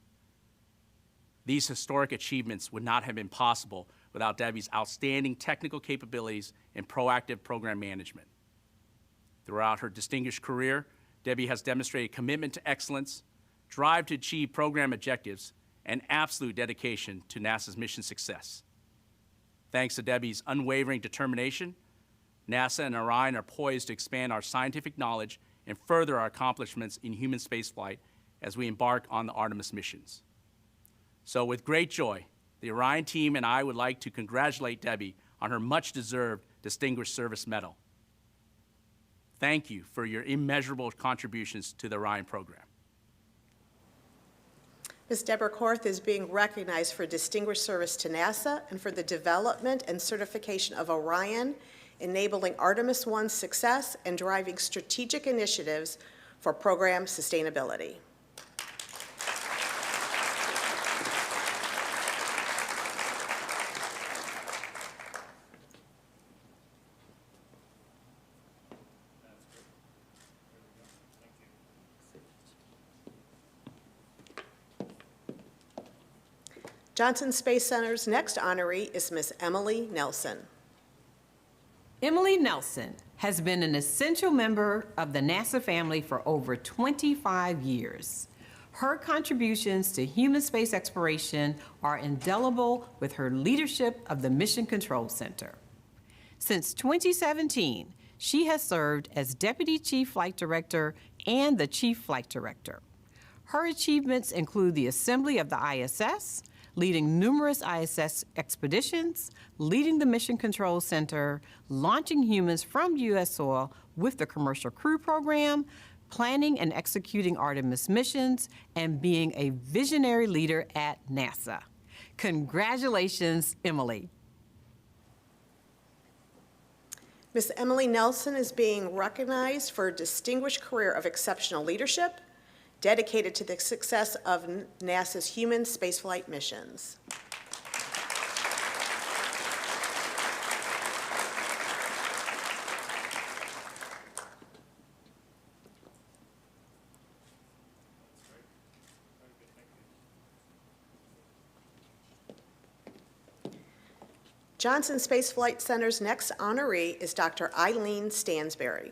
These historic achievements would not have been possible without Debbie's outstanding technical capabilities and proactive program management. Throughout her distinguished career, Debbie has demonstrated commitment to excellence, drive to achieve program objectives, and absolute dedication to NASA's mission success. Thanks to Debbie's unwavering determination, NASA and Orion are poised to expand our scientific knowledge and further our accomplishments in human spaceflight as we embark on the Artemis missions. So with great joy, the Orion team and I would like to congratulate Debbie on her much-deserved Distinguished Service Medal. Thank you for your immeasurable contributions to the Orion program. Ms. Deborah Korth is being recognized for distinguished service to NASA and for the development and certification of Orion, enabling Artemis 1's success and driving strategic initiatives for program sustainability. Johnson Space Center's next honoree is Ms. Emily Nelson. Emily Nelson has been an essential member of the NASA family for over 25 years. Her contributions to human space exploration are indelible with her leadership of the Mission Control Center. Since 2017, she has served as Deputy Chief Flight Director and the Chief Flight Director. Her achievements include the assembly of the ISS, leading numerous ISS expeditions, leading the Mission Control Center, launching humans from U.S. soil with the Commercial Crew Program, planning and executing Artemis missions, and being a visionary leader at NASA. Congratulations, Emily. Ms. Emily Nelson is being recognized for a distinguished career of exceptional leadership, dedicated to the success of NASA's human spaceflight missions. Johnson Space Flight Center's next honoree is Dr. Eileen Stansberry.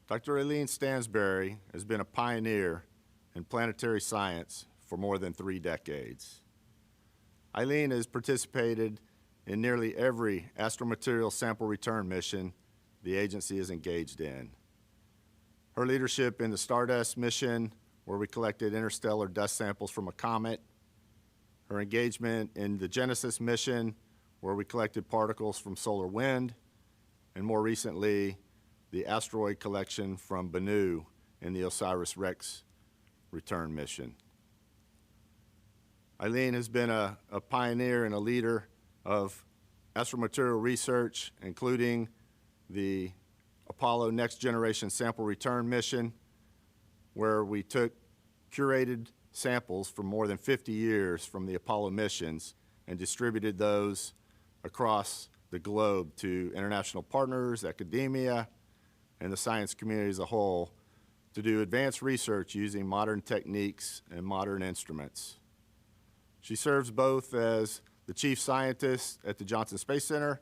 Dr. Eileen Stansberry has been a pioneer in planetary science for more than 3 decades. Eileen has participated in nearly every astromaterial sample return mission the agency is engaged in. Her leadership in the Stardust mission, where we collected interstellar dust samples from a comet, her engagement in the Genesis mission, where we collected particles from solar wind, and more recently, the asteroid collection from Bennu in the OSIRIS-REx return mission. Eileen has been a pioneer and a leader of astromaterial research, including the Apollo Next Generation Sample Return mission, where we took curated samples from more than 50 years from the Apollo missions and distributed those across the globe to international partners, academia, and the science community as a whole to do advanced research using modern techniques and modern instruments. She serves both as the chief scientist at the Johnson Space Center,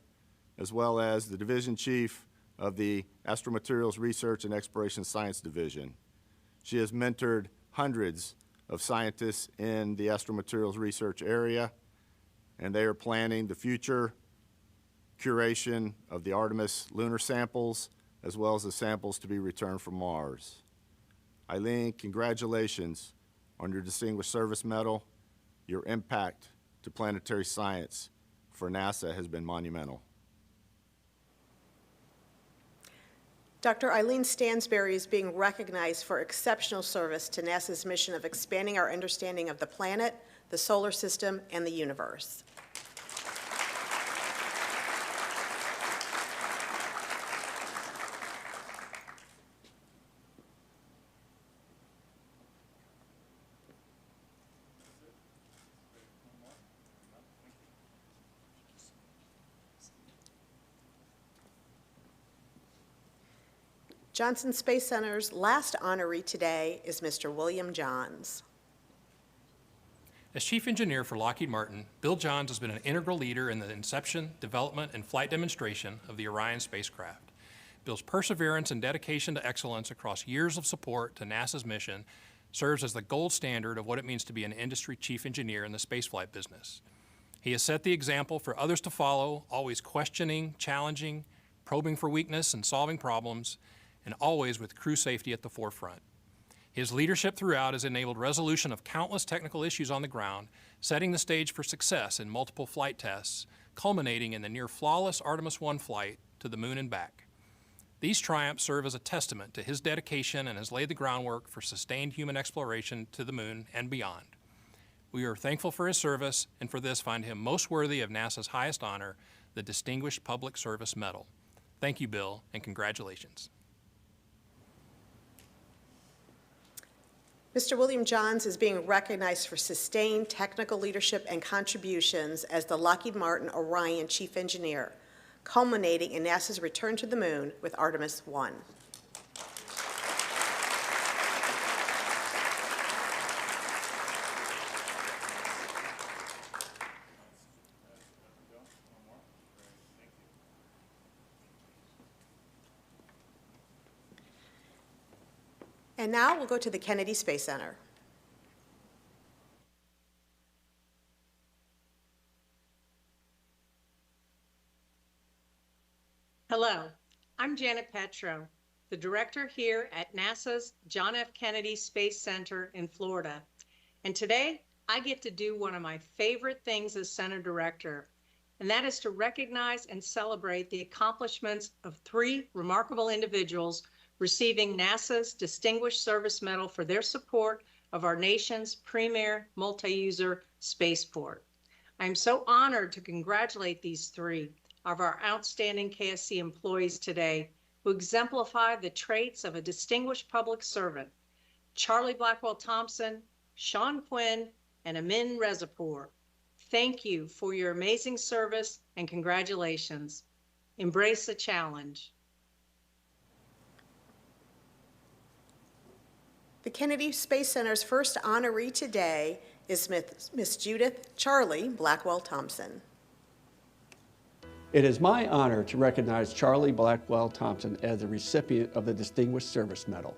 as well as the division chief of the Astromaterials Research and Exploration Science Division. She has mentored hundreds of scientists in the astromaterials research area, and they are planning the future curation of the Artemis lunar samples, as well as the samples to be returned from Mars. Eileen, congratulations on your Distinguished Service Medal. Your impact to planetary science for NASA has been monumental. Dr. Eileen Stansberry is being recognized for exceptional service to NASA's mission of expanding our understanding of the planet, the solar system, and the universe. Johnson Space Center's last honoree today is Mr. William Johns. As Chief Engineer for Lockheed Martin, Bill Johns has been an integral leader in the inception, development, and flight demonstration of the Orion spacecraft. Bill's perseverance and dedication to excellence across years of support to NASA's mission serves as the gold standard of what it means to be an industry chief engineer in the spaceflight business. He has set the example for others to follow, always questioning, challenging, probing for weakness, and solving problems, and always with crew safety at the forefront. His leadership throughout has enabled resolution of countless technical issues on the ground, setting the stage for success in multiple flight tests, culminating in the near-flawless Artemis I flight to the moon and back. These triumphs serve as a testament to his dedication and has laid the groundwork for sustained human exploration to the moon and beyond. We are thankful for his service, and for this find him most worthy of NASA's highest honor, the Distinguished Public Service Medal. Thank you, Bill, and congratulations. Mr. William Johns is being recognized for sustained technical leadership and contributions as the Lockheed Martin Orion Chief Engineer, culminating in NASA's return to the moon with Artemis I. And now we'll go to the Kennedy Space Center. Hello, I'm Janet Petro, the director here at NASA's John F. Kennedy Space Center in Florida. And today, I get to do one of my favorite things as center director, and that is to recognize and celebrate the accomplishments of 3 remarkable individuals receiving NASA's Distinguished Service Medal for their support of our nation's premier multi-user spaceport. I'm so honored to congratulate these 3 of our outstanding KSC employees today who exemplify the traits of a distinguished public servant: Charlie Blackwell Thompson, Sean Quinn, and Amin Rezapour. Thank you for your amazing service and congratulations. Embrace the challenge. The Kennedy Space Center's first honoree today is Miss Judith Charlie Blackwell Thompson. It is my honor to recognize Charlie Blackwell Thompson as the recipient of the Distinguished Service Medal.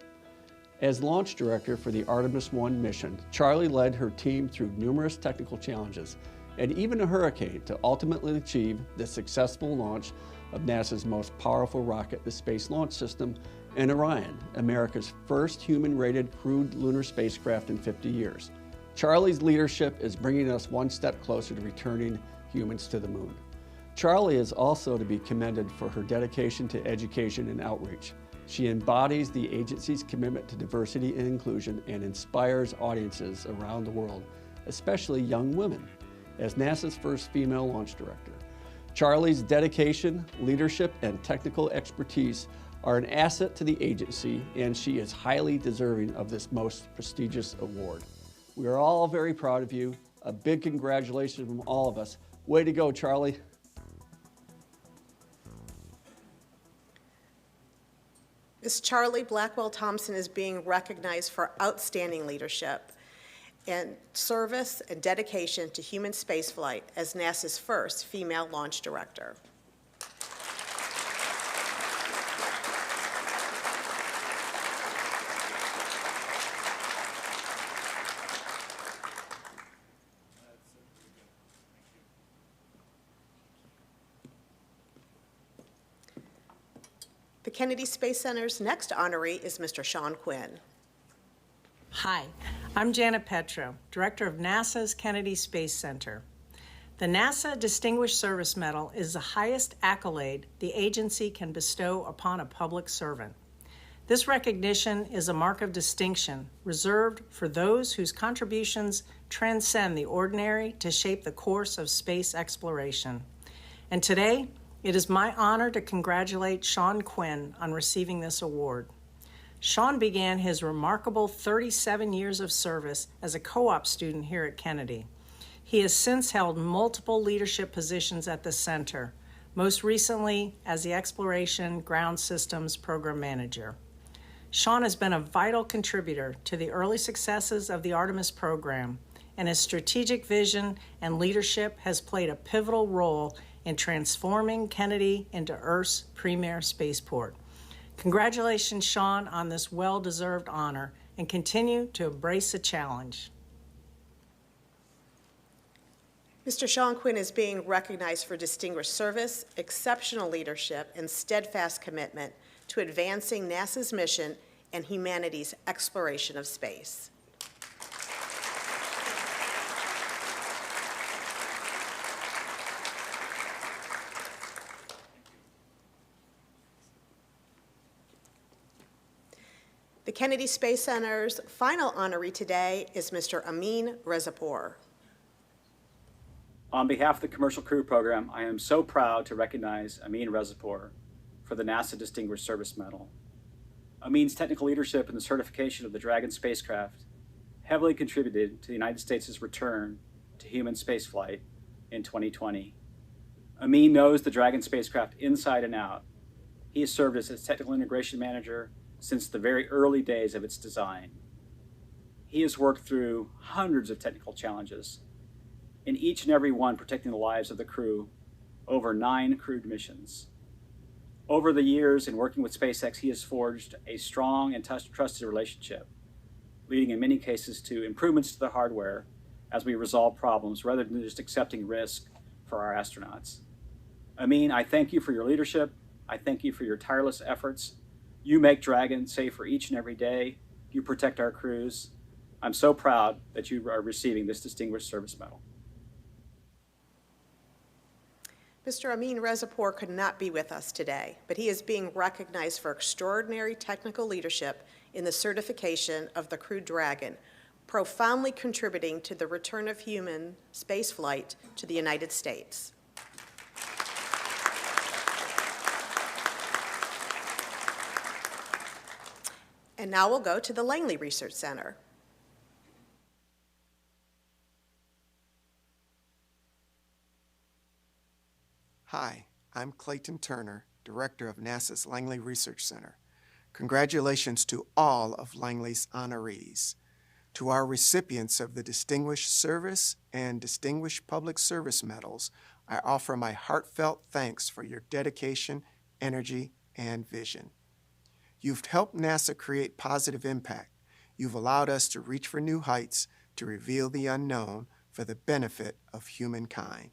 As launch director for the Artemis I mission, Charlie led her team through numerous technical challenges and even a hurricane to ultimately achieve the successful launch of NASA's most powerful rocket, the Space Launch System, and Orion, America's first human-rated crewed lunar spacecraft in 50 years. Charlie's leadership is bringing us one step closer to returning humans to the moon. Charlie is also to be commended for her dedication to education and outreach. She embodies the agency's commitment to diversity and inclusion and inspires audiences around the world, especially young women, as NASA's first female launch director. Charlie's dedication, leadership, and technical expertise are an asset to the agency, and she is highly deserving of this most prestigious award. We are all very proud of you. A big congratulations from all of us. Way to go, Charlie. Ms. Charlie Blackwell Thompson is being recognized for outstanding leadership and service and dedication to human spaceflight as NASA's first female launch director. The Kennedy Space Center's next honoree is Mr. Sean Quinn. Hi, I'm Janet Petro, Director of NASA's Kennedy Space Center. The NASA Distinguished Service Medal is the highest accolade the agency can bestow upon a public servant. This recognition is a mark of distinction reserved for those whose contributions transcend the ordinary to shape the course of space exploration. And today, it is my honor to congratulate Sean Quinn on receiving this award. Sean began his remarkable 37 years of service as a co-op student here at Kennedy. He has since held multiple leadership positions at the center, most recently as the Exploration Ground Systems Program Manager. Sean has been a vital contributor to the early successes of the Artemis program, and his strategic vision and leadership has played a pivotal role in transforming Kennedy into Earth's premier spaceport. Congratulations, Sean, on this well-deserved honor, and continue to embrace the challenge. Mr. Sean Quinn is being recognized for distinguished service, exceptional leadership, and steadfast commitment to advancing NASA's mission and humanity's exploration of space. The Kennedy Space Center's final honoree today is Mr. Ames Rezapour. On behalf of the Commercial Crew Program, I am so proud to recognize Ames Rezapour for the NASA Distinguished Service Medal. Ames' technical leadership in the certification of the Dragon spacecraft heavily contributed to the United States' return to human spaceflight in 2020. Ames knows the Dragon spacecraft inside and out. He has served as its technical integration manager since the very early days of its design. He has worked through hundreds of technical challenges, in each and every one protecting the lives of the crew, over 9 crewed missions. Over the years in working with SpaceX, he has forged a strong and trusted relationship, leading in many cases to improvements to the hardware as we resolve problems rather than just accepting risk for our astronauts. Ames, I thank you for your leadership. I thank you for your tireless efforts. You make Dragon safer each and every day. You protect our crews. I'm so proud that you are receiving this Distinguished Service Medal. Mr. Ames Rezapour could not be with us today, but he is being recognized for extraordinary technical leadership in the certification of the Crew Dragon, profoundly contributing to the return of human spaceflight to the United States. And now we'll go to the Langley Research Center. Hi, I'm Clayton Turner, Director of NASA's Langley Research Center. Congratulations to all of Langley's honorees. To our recipients of the Distinguished Service and Distinguished Public Service Medals, I offer my heartfelt thanks for your dedication, energy, and vision. You've helped NASA create positive impact. You've allowed us to reach for new heights, to reveal the unknown for the benefit of humankind.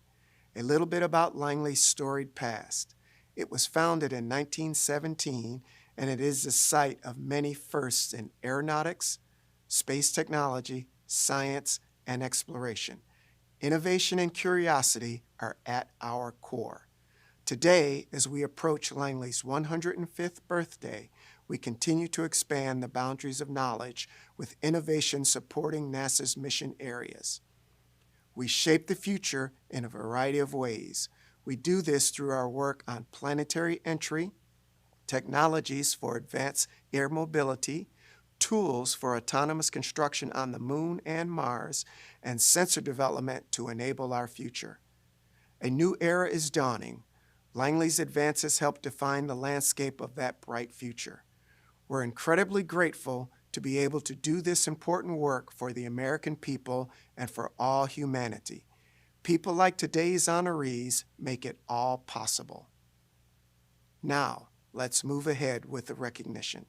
A little bit about Langley's storied past. It was founded in 1917, and it is the site of many firsts in aeronautics, space technology, science, and exploration. Innovation and curiosity are at our core. Today, as we approach Langley's 105th birthday, we continue to expand the boundaries of knowledge with innovation supporting NASA's mission areas. We shape the future in a variety of ways. We do this through our work on planetary entry, technologies for advanced air mobility, tools for autonomous construction on the Moon and Mars, and sensor development to enable our future. A new era is dawning. Langley's advances help define the landscape of that bright future. We're incredibly grateful to be able to do this important work for the American people and for all humanity. People like today's honorees make it all possible. Now, let's move ahead with the recognition.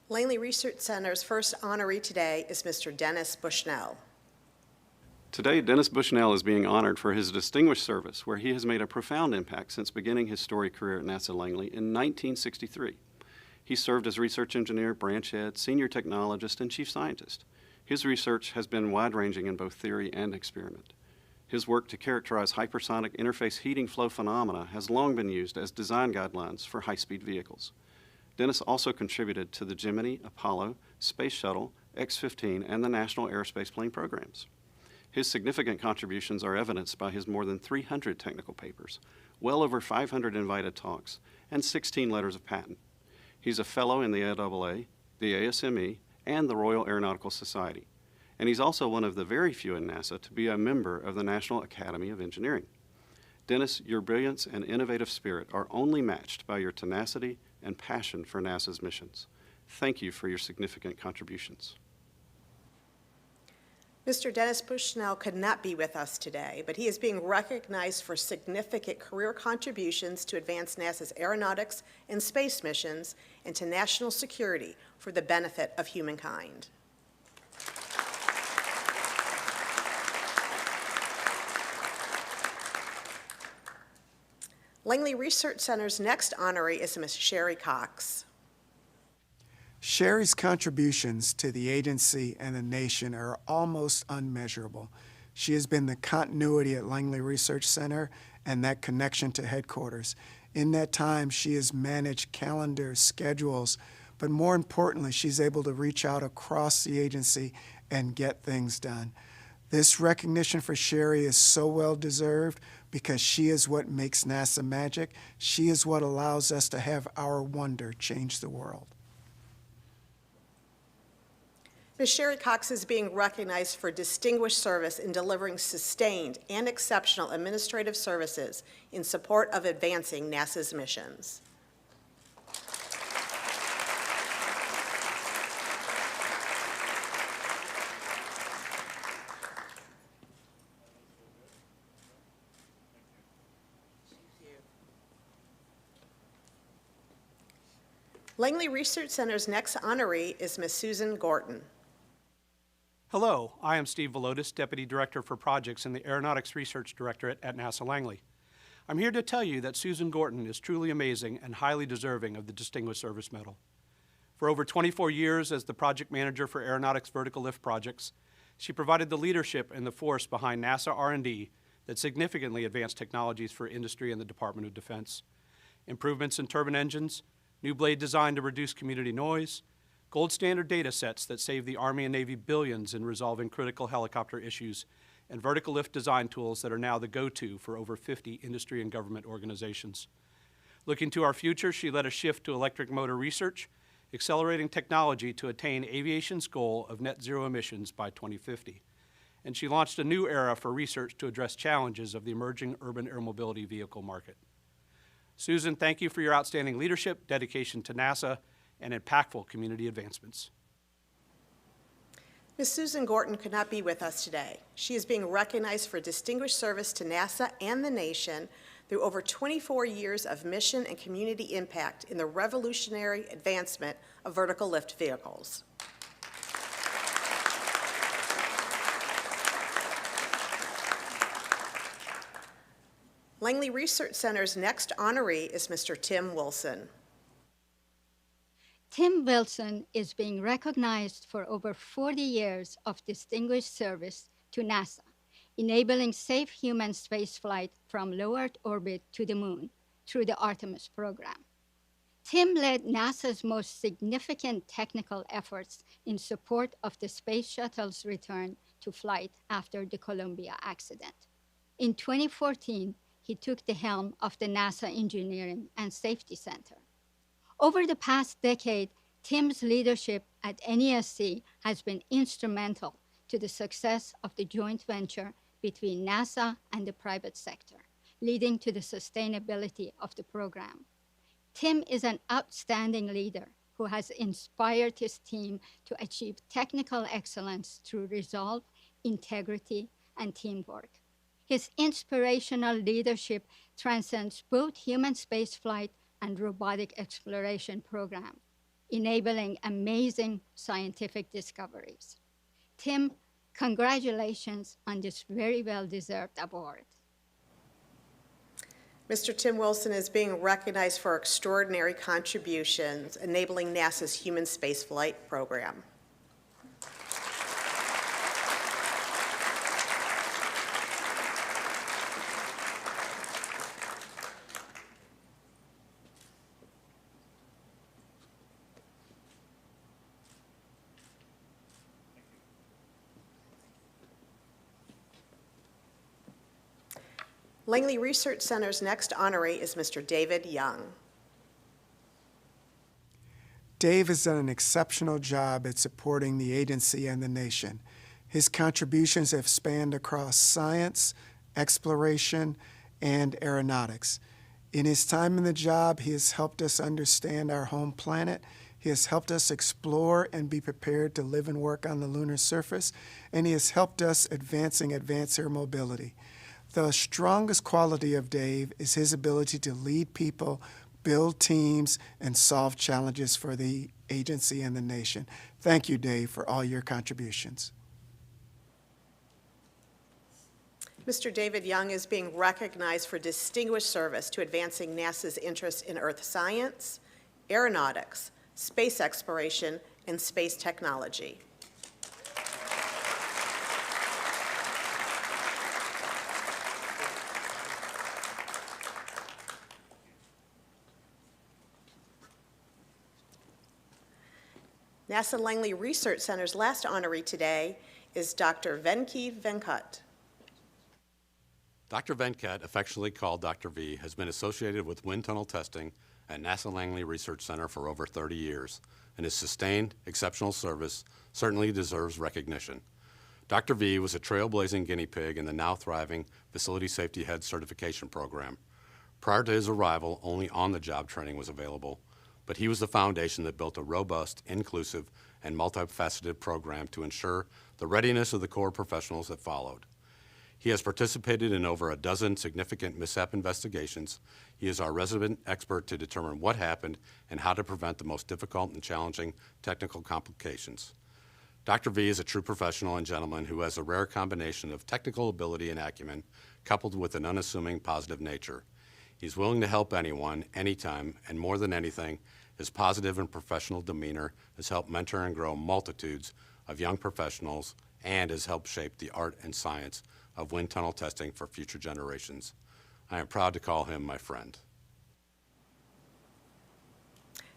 Langley Research Center's first honoree today is Mr. Dennis Bushnell. Today, Dennis Bushnell is being honored for his distinguished service, where he has made a profound impact since beginning his storied career at NASA Langley in 1963. He served as research engineer, branch head, senior technologist, and chief scientist. His research has been wide-ranging in both theory and experiment. His work to characterize hypersonic interface heating flow phenomena has long been used as design guidelines for high-speed vehicles. Dennis also contributed to the Gemini, Apollo, Space Shuttle, X-15, and the National Aerospace Plane programs. His significant contributions are evidenced by his more than 300 technical papers, well over 500 invited talks, and 16 letters of patent. He's a fellow in the AAA, the ASME, and the Royal Aeronautical Society, and he's also one of the very few in NASA to be a member of the National Academy of Engineering. Dennis, your brilliance and innovative spirit are only matched by your tenacity and passion for NASA's missions. Thank you for your significant contributions. Mr. Dennis Bushnell could not be with us today, but he is being recognized for significant career contributions to advance NASA's aeronautics and space missions and to national security for the benefit of humankind. Langley Research Center's next honoree is Ms. Sherry Cox. Sherry's contributions to the agency and the nation are almost unmeasurable. She has been the continuity at Langley Research Center and that connection to headquarters. In that time, she has managed calendars, schedules, but more importantly, she's able to reach out across the agency and get things done. This recognition for Sherry is so well deserved because she is what makes NASA magic. She is what allows us to have our wonder change the world. Ms. Sherry Cox is being recognized for distinguished service in delivering sustained and exceptional administrative services in support of advancing NASA's missions. Langley Research Center's next honoree is Ms. Susan Gorton. Hello, I am Steve Velotis, Deputy Director for Projects in the Aeronautics Research Directorate at NASA Langley. I'm here to tell you that Susan Gorton is truly amazing and highly deserving of the Distinguished Service Medal. For over 24 years as the Project Manager for Aeronautics Vertical Lift Projects, she provided the leadership and the force behind NASA R&D that significantly advanced technologies for industry and the Department of Defense. Improvements in turbine engines, new blade design to reduce community noise, gold standard data sets that save the Army and Navy billions in resolving critical helicopter issues, and vertical lift design tools that are now the go-to for over 50 industry and government organizations. Looking to our future, she led a shift to electric motor research, accelerating technology to attain aviation's goal of net zero emissions by 2050. And she launched a new era for research to address challenges of the emerging urban air mobility vehicle market. Susan, thank you for your outstanding leadership, dedication to NASA, and impactful community advancements. Ms. Susan Gorton could not be with us today. She is being recognized for distinguished service to NASA and the nation through over 24 years of mission and community impact in the revolutionary advancement of vertical lift vehicles. Langley Research Center's next honoree is Mr. Tim Wilson. Tim Wilson is being recognized for over 40 years of distinguished service to NASA, enabling safe human spaceflight from low Earth orbit to the moon through the Artemis program. Tim led NASA's most significant technical efforts in support of the space shuttle's return to flight after the Columbia accident. In 2014, he took the helm of the NASA Engineering and Safety Center. Over the past decade, Tim's leadership at NESC has been instrumental to the success of the joint venture between NASA and the private sector, leading to the sustainability of the program. Tim is an outstanding leader who has inspired his team to achieve technical excellence through resolve, integrity, and teamwork. His inspirational leadership transcends both human spaceflight and robotic exploration program, enabling amazing scientific discoveries. Tim, congratulations on this very well-deserved award. Mr. Tim Wilson is being recognized for extraordinary contributions enabling NASA's human spaceflight program. Langley Research Center's next honoree is Mr. David Young. Dave has done an exceptional job at supporting the agency and the nation. His contributions have spanned across science, exploration, and aeronautics. In his time in the job, he has helped us understand our home planet. He has helped us explore and be prepared to live and work on the lunar surface, and he has helped us advancing advanced air mobility. The strongest quality of Dave is his ability to lead people, build teams, and solve challenges for the agency and the nation. Thank you, Dave, for all your contributions. Mr. David Young is being recognized for distinguished service to advancing NASA's interest in Earth science, aeronautics, space exploration, and space technology. NASA Langley Research Center's last honoree today is Dr. Venki Venkat. Dr. Venkat, affectionately called Dr. V, has been associated with wind tunnel testing at NASA Langley Research Center for over 30 years, and his sustained, exceptional service certainly deserves recognition. Dr. V was a trailblazing guinea pig in the now thriving Facility Safety Head Certification Program. Prior to his arrival, only on-the-job training was available, but he was the foundation that built a robust, inclusive, and multifaceted program to ensure the readiness of the core professionals that followed. He has participated in over a dozen significant mishap investigations. He is our resident expert to determine what happened and how to prevent the most difficult and challenging technical complications. Dr. V is a true professional and gentleman who has a rare combination of technical ability and acumen coupled with an unassuming positive nature. He's willing to help anyone, anytime, and more than anything, his positive and professional demeanor has helped mentor and grow multitudes of young professionals and has helped shape the art and science of wind tunnel testing for future generations. I am proud to call him my friend.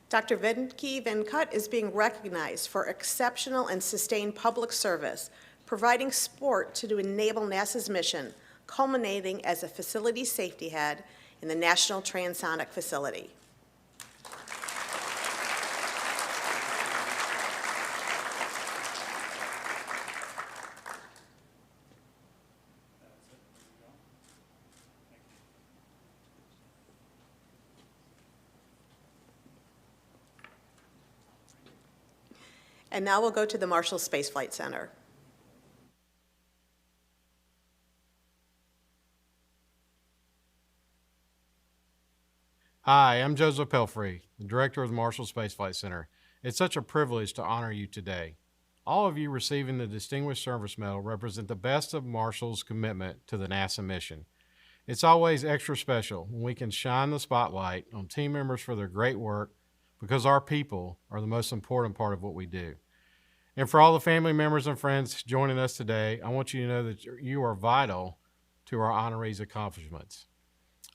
Dr. Venki Venkat is being recognized for exceptional and sustained public service, providing support to enable NASA's mission, culminating as a facility safety head in the National Transonic Facility. And now we'll go to the Marshall Space Flight Center. Hi, I'm Joseph Pelfrey, the Director of the Marshall Space Flight Center. It's such a privilege to honor you today. All of you receiving the Distinguished Service Medal represent the best of Marshall's commitment to the NASA mission. It's always extra special when we can shine the spotlight on team members for their great work, because our people are the most important part of what we do. And for all the family members and friends joining us today, I want you to know that you are vital to our honorees' accomplishments.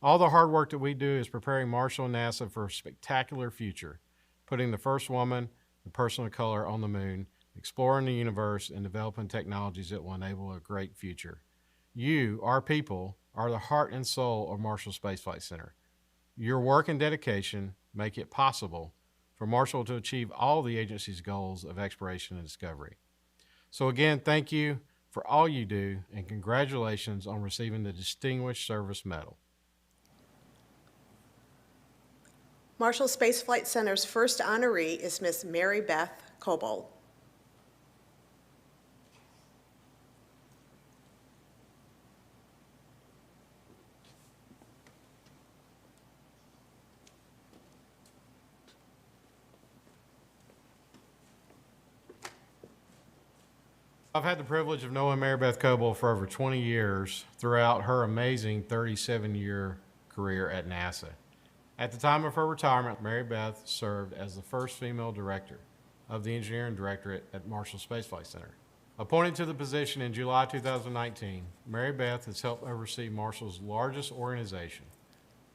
All the hard work that we do is preparing Marshall and NASA for a spectacular future, putting the first woman and person of color on the moon, exploring the universe, and developing technologies that will enable a great future. You, our people, are the heart and soul of Marshall Space Flight Center. Your work and dedication make it possible for Marshall to achieve all the agency's goals of exploration and discovery. So again, thank you for all you do, and congratulations on receiving the Distinguished Service Medal. Marshall Space Flight Center's first honoree is Miss Mary Beth Coble. I've had the privilege of knowing Mary Beth Coble for over 20 years throughout her amazing 37-year career at NASA. At the time of her retirement, Mary Beth served as the first female director of the Engineering Directorate at Marshall Space Flight Center. Appointed to the position in July 2019, Mary Beth has helped oversee Marshall's largest organization,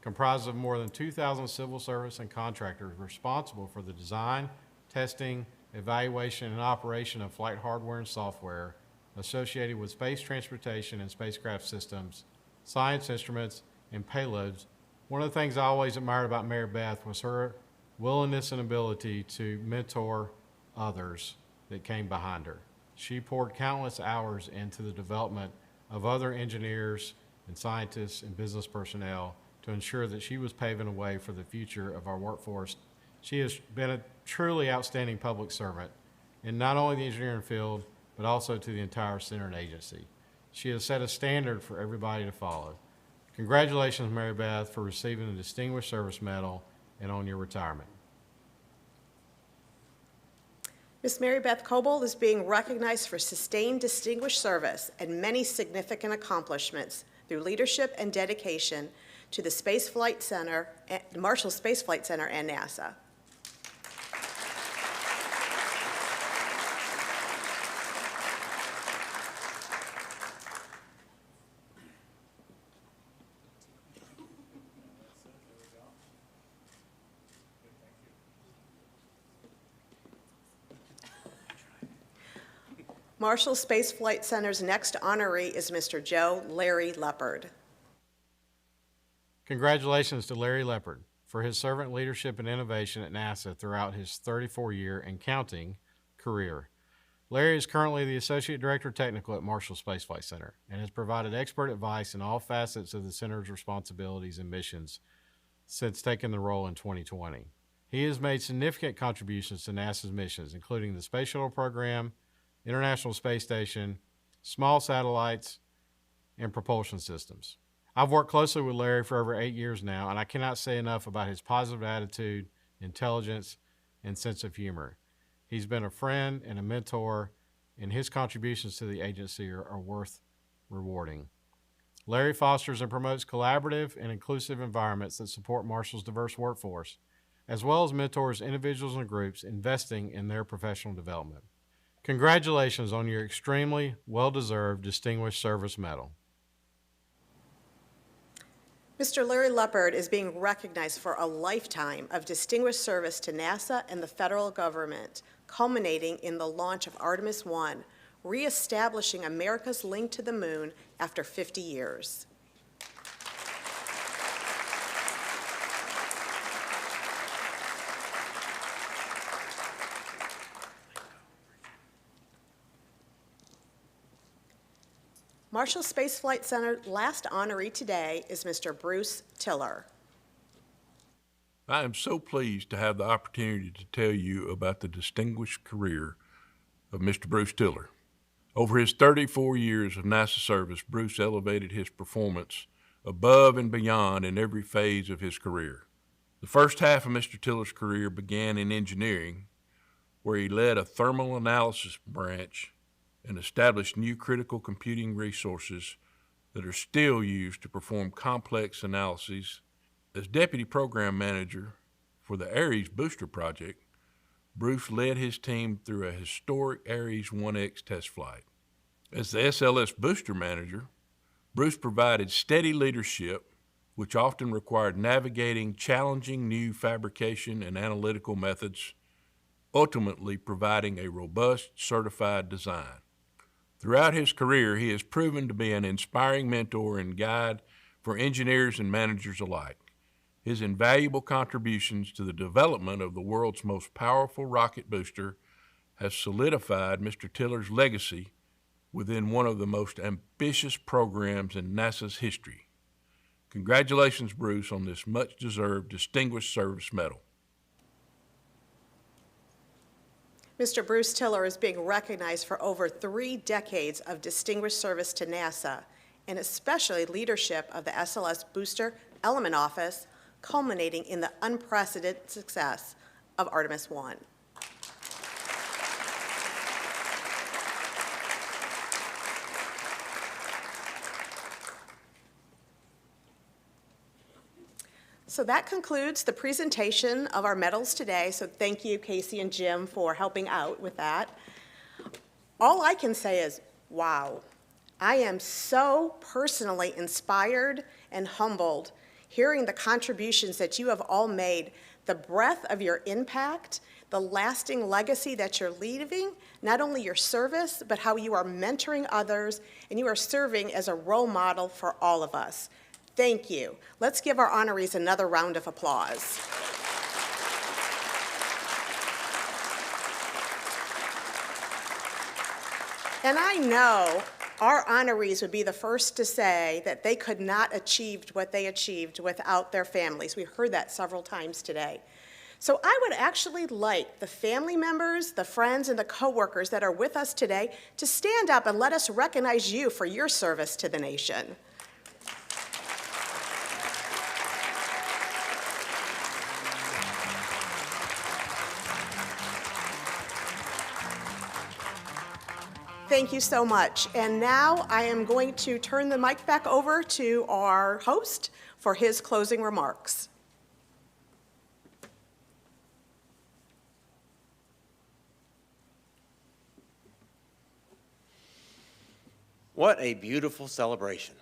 comprised of more than 2,000 civil service and contractors responsible for the design, testing, evaluation, and operation of flight hardware and software associated with space transportation and spacecraft systems, science instruments, and payloads. One of the things I always admired about Mary Beth was her willingness and ability to mentor others that came behind her. She poured countless hours into the development of other engineers and scientists and business personnel to ensure that she was paving a way for the future of our workforce. She has been a truly outstanding public servant in not only the engineering field, but also to the entire center and agency. She has set a standard for everybody to follow. Congratulations, Mary Beth, for receiving the Distinguished Service Medal and on your retirement. Miss Mary Beth Coble is being recognized for sustained distinguished service and many significant accomplishments through leadership and dedication to the Space Flight Center, the Marshall Space Flight Center, and NASA. Marshall Space Flight Center's next honoree is Mr. Joe Larry Leopard. Congratulations to Larry Leopard for his servant leadership and innovation at NASA throughout his 34-year and counting career. Larry is currently the Associate Director of Technical at Marshall Space Flight Center and has provided expert advice in all facets of the center's responsibilities and missions since taking the role in 2020. He has made significant contributions to NASA's missions, including the Space Shuttle program, International Space Station, small satellites, and propulsion systems. I've worked closely with Larry for over 8 years now, and I cannot say enough about his positive attitude, intelligence, and sense of humor. He's been a friend and a mentor, and his contributions to the agency are worth rewarding. Larry fosters and promotes collaborative and inclusive environments that support Marshall's diverse workforce, as well as mentors individuals and groups investing in their professional development. Congratulations on your extremely well-deserved Distinguished Service Medal. Mr. Larry Leopard is being recognized for a lifetime of distinguished service to NASA and the federal government, culminating in the launch of Artemis I, reestablishing America's link to the moon after 50 years. Marshall Space Flight Center last honoree today is Mr. Bruce Tiller. I am so pleased to have the opportunity to tell you about the distinguished career of Mr. Bruce Tiller. Over his 34 years of NASA service, Bruce elevated his performance above and beyond in every phase of his career. The first half of Mr. Tiller's career began in engineering, where he led a thermal analysis branch and established new critical computing resources that are still used to perform complex analyses. As Deputy Program Manager for the Ares Booster Project, Bruce led his team through a historic Ares 1X test flight. As the SLS Booster Manager, Bruce provided steady leadership, which often required navigating challenging new fabrication and analytical methods, ultimately providing a robust, certified design. Throughout his career, he has proven to be an inspiring mentor and guide for engineers and managers alike. His invaluable contributions to the development of the world's most powerful rocket booster has solidified Mr. Tiller's legacy within one of the most ambitious programs in NASA's history. Congratulations, Bruce, on this much-deserved Distinguished Service Medal. Mr. Bruce Tiller is being recognized for over 3 decades of distinguished service to NASA, and especially leadership of the SLS Booster Element Office, culminating in the unprecedented success of Artemis 1. So that concludes the presentation of our medals today. So thank you, Casey and Jim, for helping out with that. All I can say is, wow. I am so personally inspired and humbled hearing the contributions that you have all made, the breadth of your impact, the lasting legacy that you're leaving, not only your service, but how you are mentoring others, and you are serving as a role model for all of us. Thank you. Let's give our honorees another round of applause. And I know our honorees would be the first to say that they could not achieve what they achieved without their families. We heard that several times today. So I would actually like the family members, the friends, and the coworkers that are with us today to stand up and let us recognize you for your service to the nation. Thank you so much. And now I am going to turn the mic back over to our host for his closing remarks. What a beautiful celebration.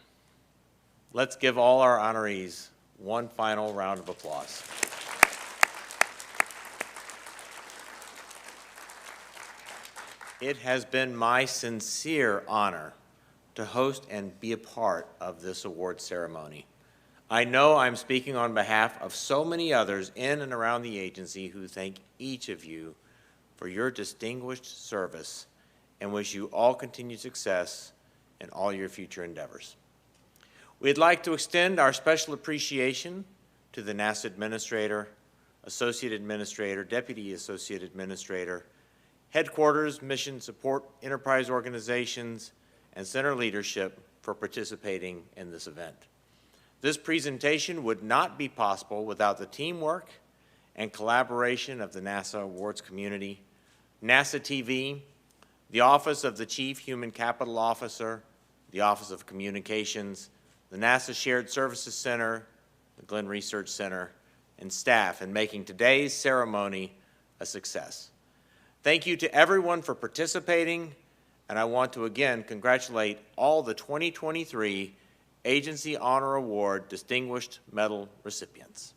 Let's give all our honorees one final round of applause. It has been my sincere honor to host and be a part of this award ceremony. I know I'm speaking on behalf of so many others in and around the agency who thank each of you for your distinguished service and wish you all continued success in all your future endeavors. We'd like to extend our special appreciation to the NASA Administrator, Associate Administrator, Deputy Associate Administrator, Headquarters, Mission Support Enterprise Organizations, and Center leadership for participating in this event. This presentation would not be possible without the teamwork and collaboration of the NASA awards community, NASA TV, the Office of the Chief Human Capital Officer, the Office of Communications, the NASA Shared Services Center, the Glenn Research Center, and staff in making today's ceremony a success. Thank you to everyone for participating, and I want to again congratulate all the 2023 Agency Honor Award Distinguished Medal recipients.